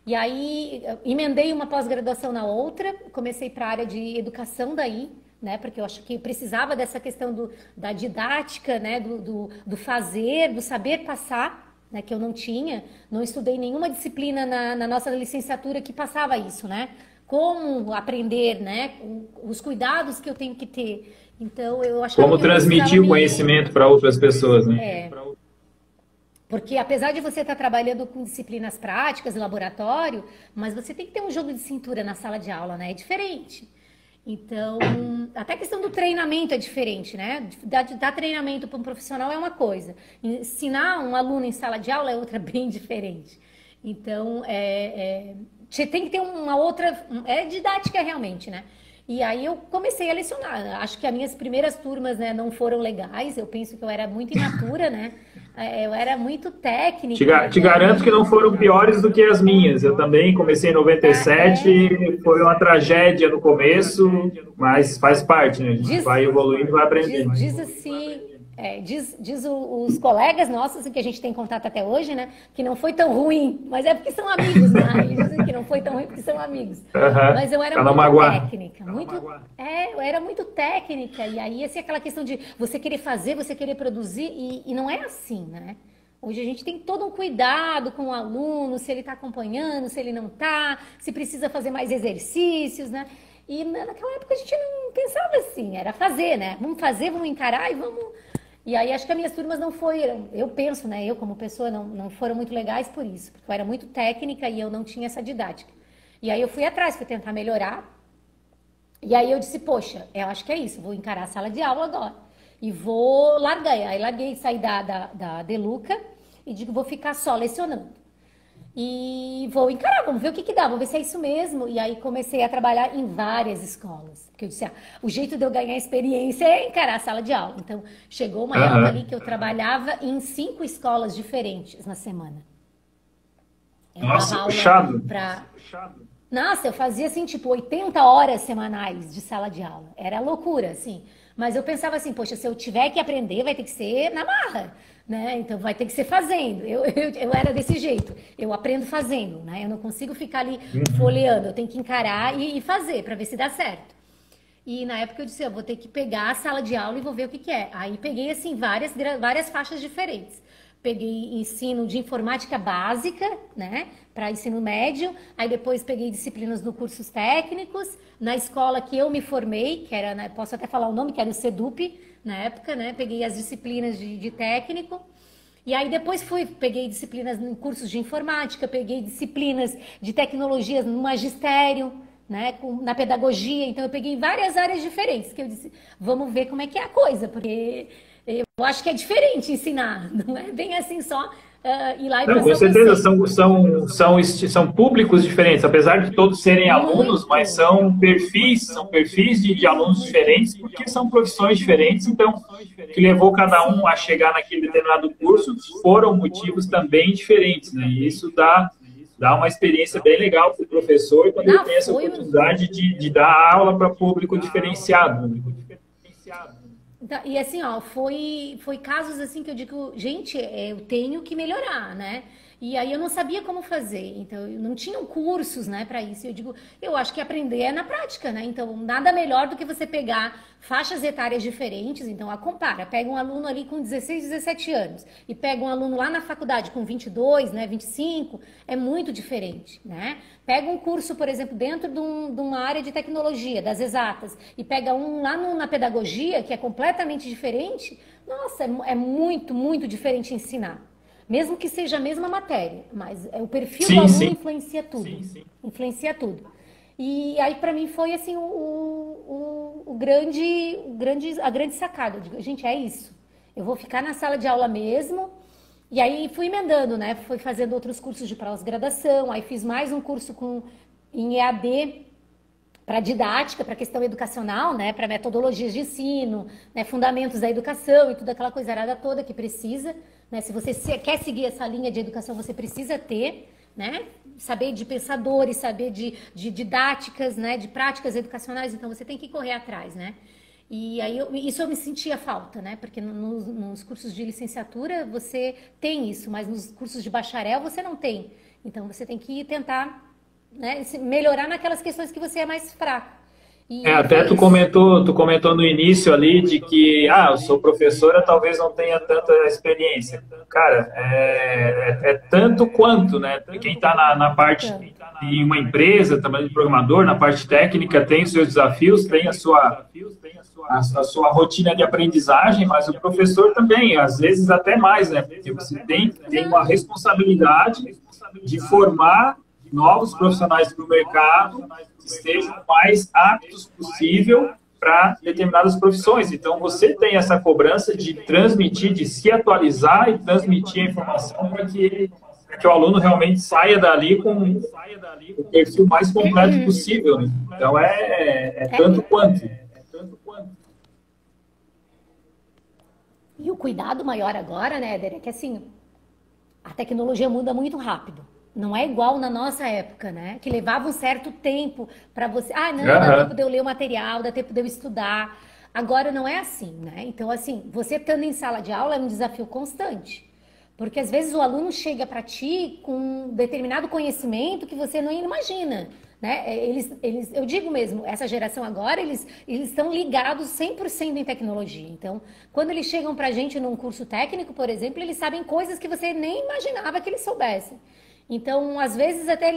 E aí emendei uma pós-graduação na outra, comecei para a área de educação daí, né? Porque eu acho que precisava dessa questão da didática, né? Do fazer, do saber passar, né? Que eu não tinha, não estudei nenhuma disciplina na nossa licenciatura que passava isso, né? Como aprender, né? Os cuidados que eu tenho que ter. Então eu achava Como que eu transmitir o conhecimento para outras pessoas, né? Porque apesar de você estar trabalhando com disciplinas práticas, laboratório, mas você tem que ter um jogo de cintura na sala de aula, né? É diferente. Então, até a questão do treinamento é diferente, né? Dar treinamento para um profissional é uma coisa. Ensinar um aluno em sala de aula é outra bem diferente. Então, você tem que ter uma outra... É didática realmente, né? E aí eu comecei a lecionar. Acho que as minhas primeiras turmas, né, não foram legais. Eu penso que eu era muito imatura, né? Eu era muito técnica. Te garanto que não foram piores do que as minhas. Eu também comecei em 97, foi uma tragédia no começo, mas faz parte, né? A gente vai evoluindo e vai aprendendo. Diz assim, diz os colegas nossos, que a gente tem contato até hoje, né? Que não foi tão ruim, mas é porque são amigos, né? Eles dizem que não foi tão ruim porque são amigos. Mas eu era muito técnica, eu era muito técnica, e aí assim, aquela questão de você querer fazer, você querer produzir, e não é assim, né? Hoje a gente tem todo um cuidado com o aluno, se ele está acompanhando, se ele não está, se precisa fazer mais exercícios, né? E naquela época a gente não pensava assim, era fazer, né? Vamos fazer, vamos encarar e vamos... E aí acho que as minhas turmas não foram, eu penso, né? Eu como pessoa não foram muito legais por isso, porque eu era muito técnica e eu não tinha essa didática. E aí eu fui atrás, fui tentar melhorar. E aí eu disse, poxa, eu acho que é isso, vou encarar a sala de aula agora. E vou largar. Aí larguei, saí da Deluca e digo, vou ficar só lecionando. E vou encarar, vamos ver o que dá, vamos ver se é isso mesmo. E aí comecei a trabalhar em várias escolas. Porque eu disse, o jeito de eu ganhar experiência é encarar a sala de aula. Então, chegou uma época ali que eu trabalhava em 5 escolas diferentes na semana. Nossa, puxado. Nossa, eu fazia assim, tipo, 80 horas semanais de sala de aula. Era loucura, assim. Mas eu pensava assim, poxa, se eu tiver que aprender, vai ter que ser na marra, né? Então vai ter que ser fazendo. Eu era desse jeito. Eu aprendo fazendo, né? Eu não consigo ficar ali folheando. Eu tenho que encarar e fazer para ver se dá certo. E na época eu disse, eu vou ter que pegar a sala de aula e vou ver o que é. Aí peguei, assim, várias faixas diferentes. Peguei ensino de informática básica, né, para ensino médio. Aí depois peguei disciplinas no cursos técnicos. Na escola que eu me formei, que era, né, posso até falar o nome, que era o SEDUP, na época, né, peguei as disciplinas de técnico. E aí depois peguei disciplinas em cursos de informática, peguei disciplinas de tecnologias no magistério, né, na pedagogia. Então eu peguei várias áreas diferentes, que eu disse, vamos ver como é que é a coisa, porque... Eu acho que é diferente ensinar, não é bem assim só ir lá e não, com certeza, são públicos diferentes, apesar de todos serem alunos, mas são perfis de alunos diferentes, porque são profissões diferentes, então, o que levou cada um a chegar naquele determinado curso foram motivos também diferentes, né? E isso dá uma experiência bem legal para o professor quando ele tem essa oportunidade de dar aula para público diferenciado, né? E assim, ó, foi casos assim que eu digo, gente, eu tenho que melhorar, né? E aí eu não sabia como fazer, então não tinham cursos, né, para isso. Eu digo, eu acho que aprender é na prática, né? Então nada melhor do que você pegar faixas etárias diferentes. Então compara, pega um aluno ali com 16, 17 anos e pega um aluno lá na faculdade com 22, né, 25, é muito diferente, né? Pega um curso, por exemplo, dentro de uma área de tecnologia, das exatas, e pega um lá na pedagogia, que é completamente diferente. Nossa, é muito, muito diferente ensinar. Mesmo que seja a mesma matéria, mas o perfil do aluno influencia tudo. Influencia tudo. E aí, para mim, foi assim a grande sacada. Eu digo, gente, é isso. Eu vou ficar na sala de aula mesmo. E aí fui emendando, né? Fui fazendo outros cursos de pós-graduação. Aí fiz mais um curso em EAD para didática, para questão educacional, né? Para metodologias de ensino, né? Fundamentos da educação e toda aquela coisarada toda que precisa. Né? Se você quer seguir essa linha de educação, você precisa ter, né? Saber de pensadores, saber de didáticas, né? De práticas educacionais, então você tem que correr atrás, né? E aí isso eu me sentia falta, né? Porque nos cursos de licenciatura você tem isso, mas nos cursos de bacharel você não tem. Então você tem que tentar, né, melhorar naquelas questões que você é mais fraco. E Até tu comentou no início ali de que, eu sou professora, talvez não tenha tanta experiência. Cara, é tanto quanto, né? Quem está na parte de uma empresa, trabalhando de programador, na parte técnica, tem os seus desafios, tem a sua rotina de aprendizagem, mas o professor também, às vezes até mais, né? Porque você tem uma responsabilidade de formar novos profissionais para o mercado que estejam mais aptos possível para determinadas profissões. Então, você tem essa cobrança de transmitir, de se atualizar e transmitir a informação para que o aluno realmente saia dali com o perfil mais completo possível. Né? Então, é tanto quanto. E o cuidado maior agora, né, Éder, é que assim, a tecnologia muda muito rápido. Não é igual na nossa época, né? Que levava um certo tempo para você. Não, dá tempo de eu ler o material, dá tempo de eu estudar. Agora não é assim, né? Então, assim, você estando em sala de aula é um desafio constante. Porque às vezes o aluno chega para ti com um determinado conhecimento que você não imagina, né? Eu digo mesmo, essa geração agora, eles estão ligados 100% em tecnologia. Então, quando eles chegam para a gente num curso técnico, por exemplo, eles sabem coisas que você nem imaginava que eles soubessem. Então, às vezes, até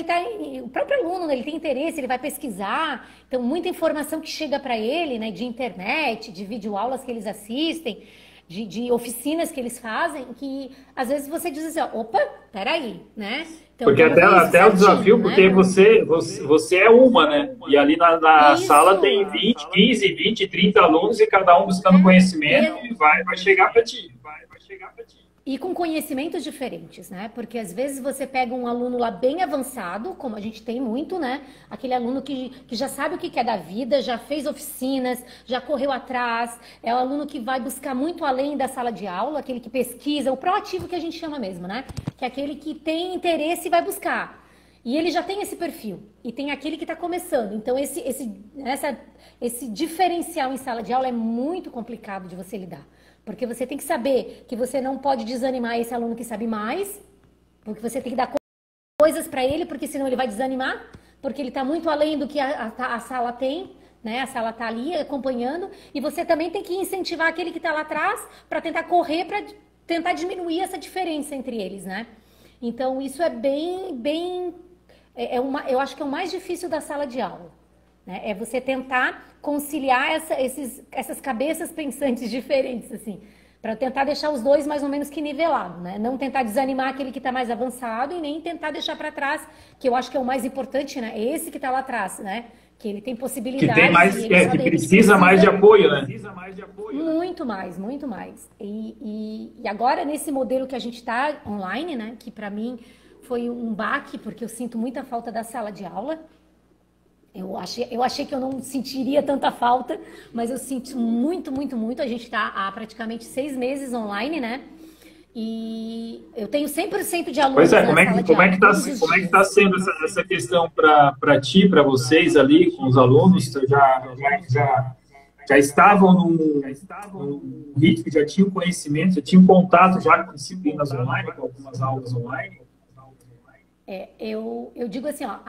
o próprio aluno, né, ele tem interesse, ele vai pesquisar. Então, muita informação que chega para ele, né, de internet, de videoaulas que eles assistem, de oficinas que eles fazem, que às vezes você diz assim, opa, peraí, né? Então, porque até o desafio, né? Porque você é uma, né? E ali na sala tem 20, 15, 20, 30 alunos e cada um buscando conhecimento e vai chegar para ti. E com conhecimentos diferentes, né? Porque às vezes você pega um aluno lá bem avançado, como a gente tem muito, né? Aquele aluno que já sabe o que quer da vida, já fez oficinas, já correu atrás. É o aluno que vai buscar muito além da sala de aula, aquele que pesquisa, o proativo que a gente chama mesmo, né? Que é aquele que tem interesse e vai buscar. E ele já tem esse perfil. E tem aquele que está começando. Então, esse diferencial em sala de aula é muito complicado de você lidar. Porque você tem que saber que você não pode desanimar esse aluno que sabe mais, porque você tem que dar coisas para ele, porque senão ele vai desanimar, porque ele está muito além do que a sala tem, né? A sala está ali acompanhando, e você também tem que incentivar aquele que está lá atrás para tentar correr, para tentar diminuir essa diferença entre eles, né? Então, isso é eu acho que é o mais difícil da sala de aula. Né? É você tentar conciliar essas cabeças pensantes diferentes, assim, para tentar deixar os dois mais ou menos que nivelados, né? Não tentar desanimar aquele que está mais avançado e nem tentar deixar para trás, que eu acho que é o mais importante, né? É esse que está lá atrás, né? Que ele tem possibilidades. Que tem mais, que precisa mais de apoio, né? Muito mais, muito mais. E agora, nesse modelo que a gente está online, né? Que para mim foi um baque, porque eu sinto muita falta da sala de aula. Eu achei que eu não sentiria tanta falta, mas eu sinto muito, muito, muito. A gente está há praticamente 6 meses online, né? E eu tenho 100% de alunos na sala de aula. Como é que está sendo essa questão para ti, para vocês ali, com os alunos? Já estavam num ritmo, já tinham conhecimento, já tinham contato já com disciplinas online, com algumas aulas online? Eu digo assim, ó,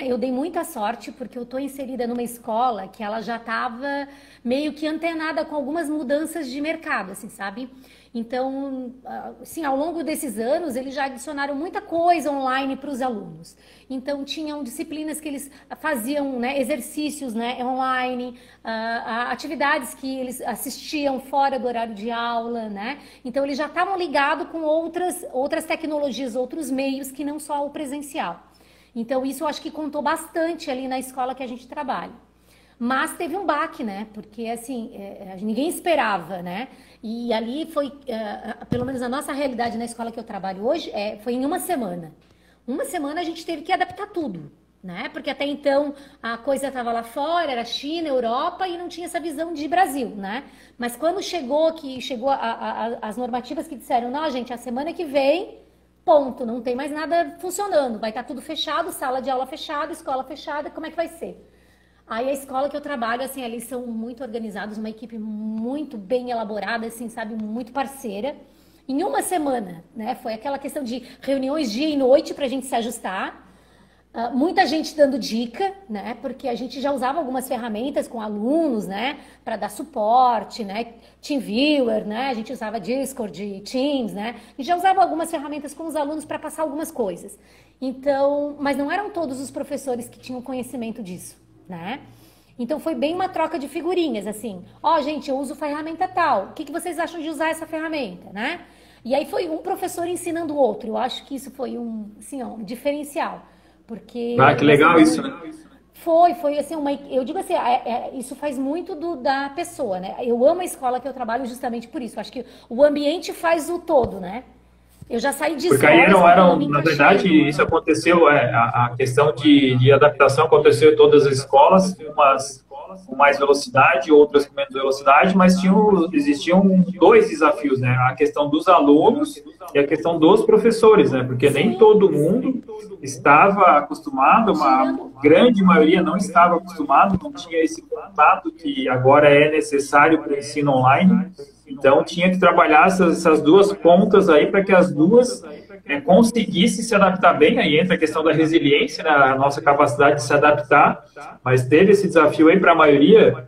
eu dei muita sorte porque eu estou inserida numa escola que ela já estava meio que antenada com algumas mudanças de mercado, assim, sabe? Então, assim, ao longo desses anos, eles já adicionaram muita coisa online para os alunos. Então, tinham disciplinas que eles faziam, né, exercícios, né, online, atividades que eles assistiam fora do horário de aula, né? Então, eles já estavam ligados com outras tecnologias, outros meios que não só o presencial. Então, isso eu acho que contou bastante ali na escola que a gente trabalha. Mas teve um baque, né? Porque, assim, ninguém esperava, né? E ali foi, pelo menos a nossa realidade na escola que eu trabalho hoje, foi em uma semana. Uma semana a gente teve que adaptar tudo, né? Porque até então a coisa estava lá fora, era China, Europa, e não tinha essa visão de Brasil, né? Mas quando chegou as normativas que disseram, não, gente, a semana que vem ponto, não tem mais nada funcionando, vai estar tudo fechado, sala de aula fechada, escola fechada, como é que vai ser? Aí a escola que eu trabalho, assim, eles são muito organizados, uma equipe muito bem elaborada, assim, sabe, muito parceira. Em uma semana, né, foi aquela questão de reuniões dia e noite para a gente se ajustar. Muita gente dando dica, né? Porque a gente já usava algumas ferramentas com alunos, né? Para dar suporte, né? TeamViewer, né? A gente usava Discord, Teams, né? A gente já usava algumas ferramentas com os alunos para passar algumas coisas. Então, mas não eram todos os professores que tinham conhecimento disso, né? Então foi bem uma troca de figurinhas, assim. Ó, gente, eu uso ferramenta tal. O que vocês acham de usar essa ferramenta, né? E aí foi um professor ensinando o outro. Eu acho que isso foi assim, ó, um diferencial. Porque Que legal isso, né? foi assim, eu digo assim, isso faz muito da pessoa, né? Eu amo a escola que eu trabalho justamente por isso. Eu acho que o ambiente faz o todo, né? Eu já saí de Porque escolas aí não que eu eram, me na encaixei. verdade, isso aconteceu, a questão de adaptação aconteceu em todas as escolas, umas com mais velocidade, outras com menos velocidade, mas existiam dois desafios, né? A questão dos alunos e a questão dos professores, né? Porque nem todo mundo estava acostumado, uma grande maioria não estava acostumado, não tinha esse contato que agora é necessário para o ensino online. Então, tinha que trabalhar essas duas pontas aí para que as duas conseguissem se adaptar bem. Aí entra a questão da resiliência, né, a nossa capacidade de se adaptar, mas teve esse desafio aí para a maioria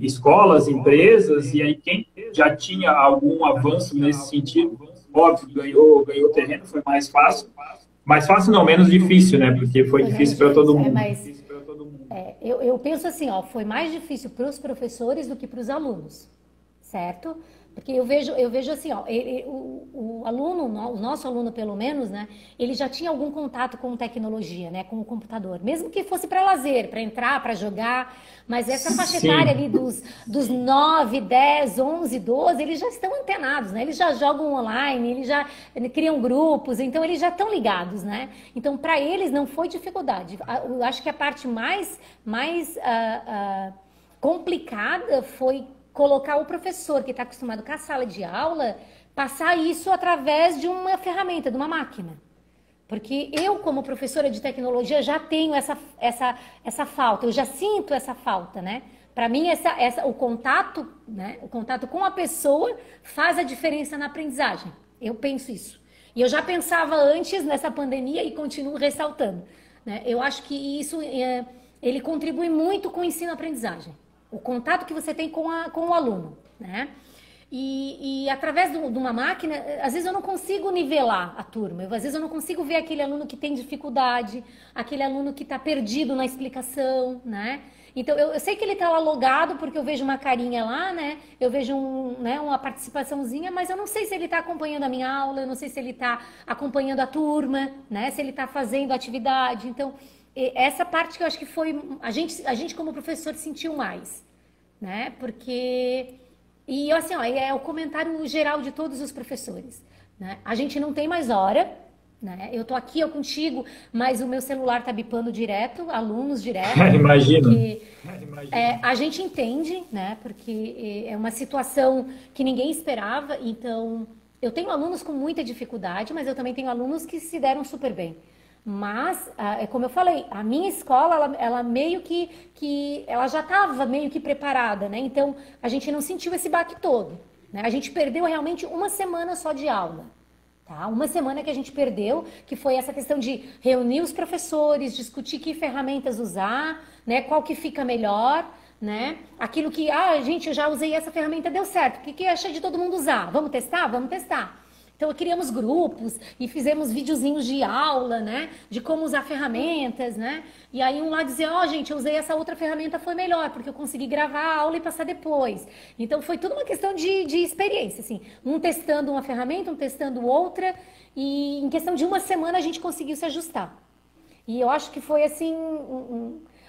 escolas, empresas, e aí quem já tinha algum avanço nesse sentido, óbvio, ganhou terreno, foi mais fácil. Mais fácil não, menos difícil, né? Porque foi difícil para todo mundo. Eu penso assim, ó, foi mais difícil para os professores do que para os alunos. Certo? Porque eu vejo assim, ó, o aluno, o nosso aluno pelo menos, né, ele já tinha algum contato com tecnologia, né, com o computador, mesmo que fosse para lazer, para entrar, para jogar, mas essa faixa etária ali dos 9, 10, 11, 12, eles já estão antenados, né, eles já jogam online, eles já criam grupos, então eles já estão ligados, né, então para eles não foi dificuldade. Eu acho que a parte mais complicada foi colocar o professor que está acostumado com a sala de aula, passar isso através de uma ferramenta, de uma máquina. Porque eu, como professora de tecnologia, já tenho essa falta, eu já sinto essa falta, né? Para mim, o contato, né? O contato com a pessoa faz a diferença na aprendizagem. Eu penso isso. E eu já pensava antes nessa pandemia e continuo ressaltando, né? Eu acho que isso ele contribui muito com o ensino-aprendizagem. O contato que você tem com o aluno, né? E através de uma máquina, às vezes eu não consigo nivelar a turma, às vezes eu não consigo ver aquele aluno que tem dificuldade, aquele aluno que está perdido na explicação, né? Então, eu sei que ele está lá logado porque eu vejo uma carinha lá, né? Eu vejo uma participaçãozinha, mas eu não sei se ele está acompanhando a minha aula, eu não sei se ele está acompanhando a turma, né? Se ele está fazendo atividade. Então, essa parte que eu acho que foi... A gente como professor sentiu mais, né? Porque... E assim, ó, é o comentário geral de todos os professores, né? A gente não tem mais hora, né? Eu tô aqui, eu contigo, mas o meu celular tá bipando direto, alunos direto. Imagino. A gente entende, né? Porque é uma situação que ninguém esperava, então... Eu tenho alunos com muita dificuldade, mas eu também tenho alunos que se deram super bem. Mas, como eu falei, a minha escola, ela meio que ela já estava meio que preparada, né? Então, a gente não sentiu esse baque todo, né? A gente perdeu realmente uma semana só de aula, tá? Uma semana que a gente perdeu, que foi essa questão de reunir os professores, discutir que ferramentas usar, né? Qual que fica melhor, né? Aquilo que, gente, eu já usei essa ferramenta, deu certo. O que acha de todo mundo usar? Vamos testar? Vamos testar. Então, criamos grupos e fizemos videozinhos de aula, né? De como usar ferramentas, né? E aí um lá dizia, gente, eu usei essa outra ferramenta, foi melhor, porque eu consegui gravar a aula e passar depois. Então, foi tudo uma questão de experiência, assim. Um testando uma ferramenta, um testando outra. E em questão de uma semana, a gente conseguiu se ajustar. E eu acho que foi, assim...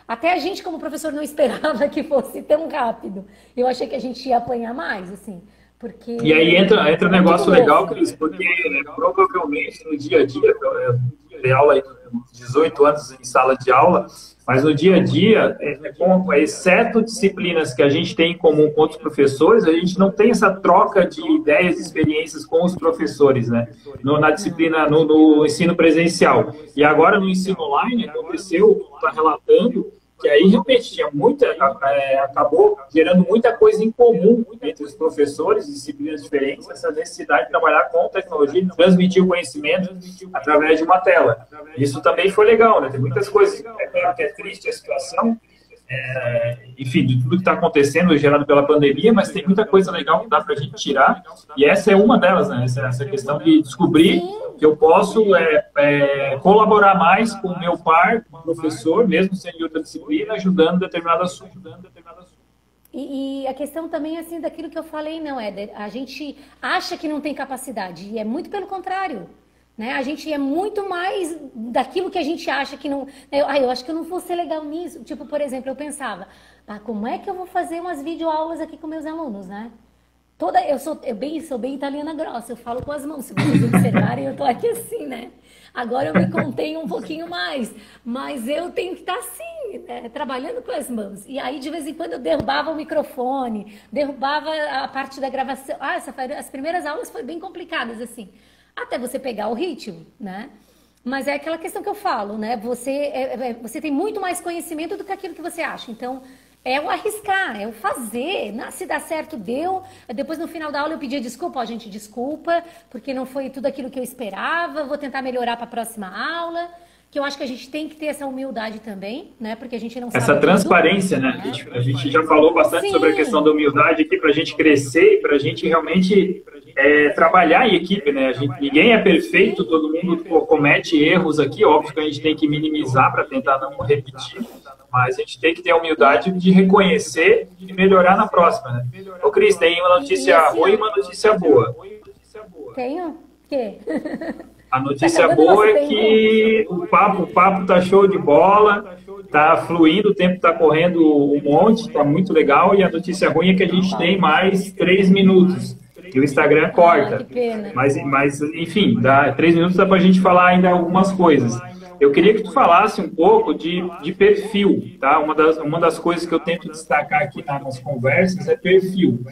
Até a gente, como professor, não esperava que fosse tão rápido. Eu achei que a gente ia apanhar mais, assim. Porque e aí entra um negócio legal, Cris, porque provavelmente no dia a dia, dei aula aí uns 18 anos em sala de aula, mas no dia a dia, exceto disciplinas que a gente tem em comum com outros professores, a gente não tem essa troca de ideias e experiências com os professores, né? Na disciplina, no ensino presencial. E agora no ensino online, aconteceu, está relatando, que aí realmente tinha acabou gerando muita coisa em comum entre os professores de disciplinas diferentes, essa necessidade de trabalhar com tecnologia e transmitir o conhecimento através de uma tela. Isso também foi legal, né? Tem muitas coisas, é claro que é triste a situação, enfim, de tudo que está acontecendo gerado pela pandemia, mas tem muita coisa legal que dá para a gente tirar, e essa é uma delas, né? Essa questão de descobrir que eu posso colaborar mais com o meu par, com o professor, mesmo sendo de outra disciplina, ajudando determinado assunto. E a questão também, assim, daquilo que eu falei, não, Éder, a gente acha que não tem capacidade, e é muito pelo contrário. Né? A gente é muito mais daquilo que a gente acha que não... eu acho que eu não vou ser legal nisso. Tipo, por exemplo, eu pensava, como é que eu vou fazer umas videoaulas aqui com meus alunos, né? Eu sou bem italiana grossa, eu falo com as mãos. Se vocês observarem, eu tô aqui assim, né? Agora eu me contenho um pouquinho mais, mas eu tenho que estar assim, né? Trabalhando com as mãos. E aí, de vez em quando, eu derrubava o microfone, derrubava a parte da gravação. As primeiras aulas foram bem complicadas, assim. Até você pegar o ritmo, né? Mas é aquela questão que eu falo, né? Você tem muito mais conhecimento do que aquilo que você acha. Então, é o arriscar, é o fazer. Se dá certo, deu. Depois, no final da aula, eu pedia desculpa. Gente, desculpa, porque não foi tudo aquilo que eu esperava. Vou tentar melhorar para a próxima aula. Que eu acho que a gente tem que ter essa humildade também, né? Porque a gente não sabe essa transparência, tudo, né? A gente já falou bastante sobre a questão da humildade aqui, para a gente crescer, para a gente realmente trabalhar em equipe, né? Ninguém é perfeito, todo mundo comete erros aqui, óbvio que a gente tem que minimizar para tentar não repetir, mas a gente tem que ter a humildade de reconhecer e melhorar na próxima, né? Ô, Cris, tem uma notícia ruim e uma notícia boa. Tenho? O quê? A notícia boa é que o papo tá show de bola, tá fluindo, o tempo tá correndo um monte, tá muito legal, e a notícia ruim é que a gente tem mais 3 minutos. E o Instagram corta. Que pena. Mas, enfim, 3 minutos dá para a gente falar ainda algumas coisas. Eu queria que tu falasse um pouco de perfil, tá? Uma das coisas que eu tento destacar aqui nas conversas é perfil.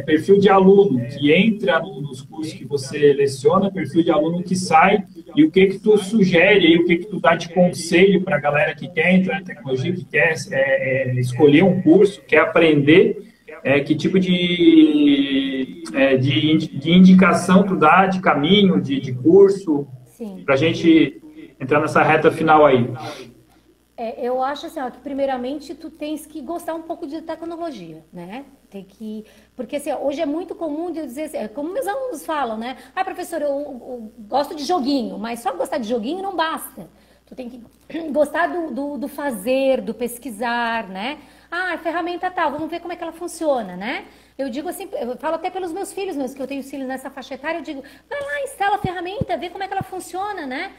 Perfil de aluno que entra nos cursos que você leciona, perfil de aluno que sai, e o que tu sugere, e o que tu dá de conselho para a galera que quer entrar em tecnologia, que quer escolher um curso, quer aprender, que tipo de indicação tu dá, de caminho, de curso, para a gente entrar nessa reta final aí. Eu acho assim, que primeiramente tu tens que gostar um pouco de tecnologia, né? Porque assim, hoje é muito comum de eu dizer assim, como meus alunos falam, né? Professor, eu gosto de joguinho, mas só gostar de joguinho não basta. Tu tem que gostar do fazer, do pesquisar, né? A ferramenta tal, vamos ver como é que ela funciona, né? Eu digo assim, eu falo até pelos meus filhos mesmo, que eu tenho filhos nessa faixa etária, eu digo, vai lá, instala a ferramenta, vê como é que ela funciona, né?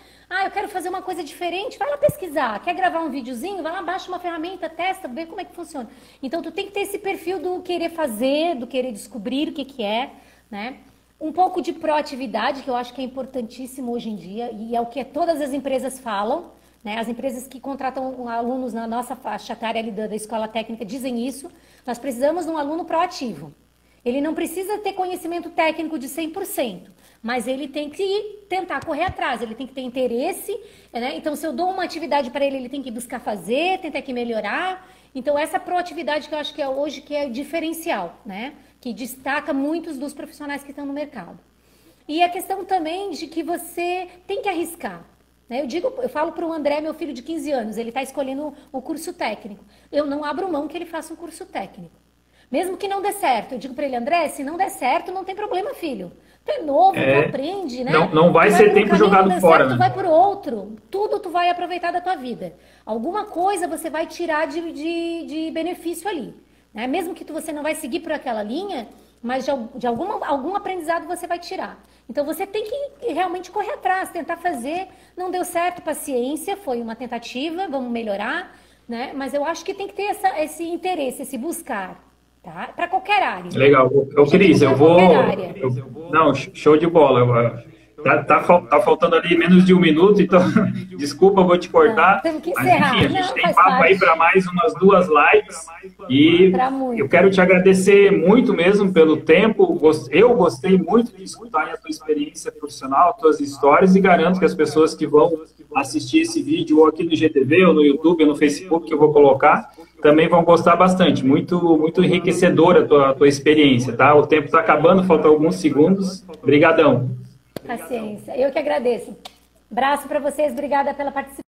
Eu quero fazer uma coisa diferente, vai lá pesquisar. Quer gravar um videozinho? Vai lá, baixa uma ferramenta, testa, vê como é que funciona. Então, tu tem que ter esse perfil do querer fazer, do querer descobrir o que é, né? Um pouco de proatividade, que eu acho que é importantíssimo hoje em dia, e é o que todas as empresas falam, né? As empresas que contratam alunos na nossa faixa etária ali da escola técnica dizem isso. Nós precisamos de um aluno proativo. Ele não precisa ter conhecimento técnico de 100%, mas ele tem que tentar correr atrás, ele tem que ter interesse, né? Então, se eu dou uma atividade para ele, ele tem que buscar fazer, tentar que melhorar. Então, essa proatividade que eu acho que hoje que é diferencial, né? Que destaca muitos dos profissionais que estão no mercado. E a questão também de que você tem que arriscar. Né? Eu falo para o André, meu filho de 15 anos, ele está escolhendo o curso técnico. Eu não abro mão que ele faça um curso técnico. Mesmo que não dê certo, eu digo para ele, André, se não der certo, não tem problema, filho. Tu é novo, tu aprende, né? Não vai ser tempo jogado fora, certo, né? Tu vai por outro. Tudo tu vai aproveitar da tua vida. Alguma coisa você vai tirar de benefício ali. Né? Mesmo que você não vai seguir por aquela linha, mas de algum aprendizado você vai tirar. Então, você tem que realmente correr atrás, tentar fazer. Não deu certo, paciência, foi uma tentativa, vamos melhorar, né? Mas eu acho que tem que ter esse interesse, esse buscar. Tá? Para qualquer área. Legal. Cris, eu vou... Não, show de bola. Tá faltando ali menos de um minuto, então desculpa, vou te cortar. Temos que Mas encerrar. enfim, a gente Não, tem faz papo parte. aí para mais umas 2 lives. E Pra muito. eu quero te agradecer muito mesmo pelo tempo. Eu gostei muito de escutar a tua experiência profissional, as tuas histórias, e garanto que as pessoas que vão assistir esse vídeo ou aqui no GTV, ou no YouTube, ou no Facebook, que eu vou colocar, também vão gostar bastante. Muito, muito enriquecedora a tua experiência, tá? O tempo está acabando, faltam alguns segundos. Obrigadão. Paciência. Eu que agradeço. Abraço para vocês. Obrigada pela participação.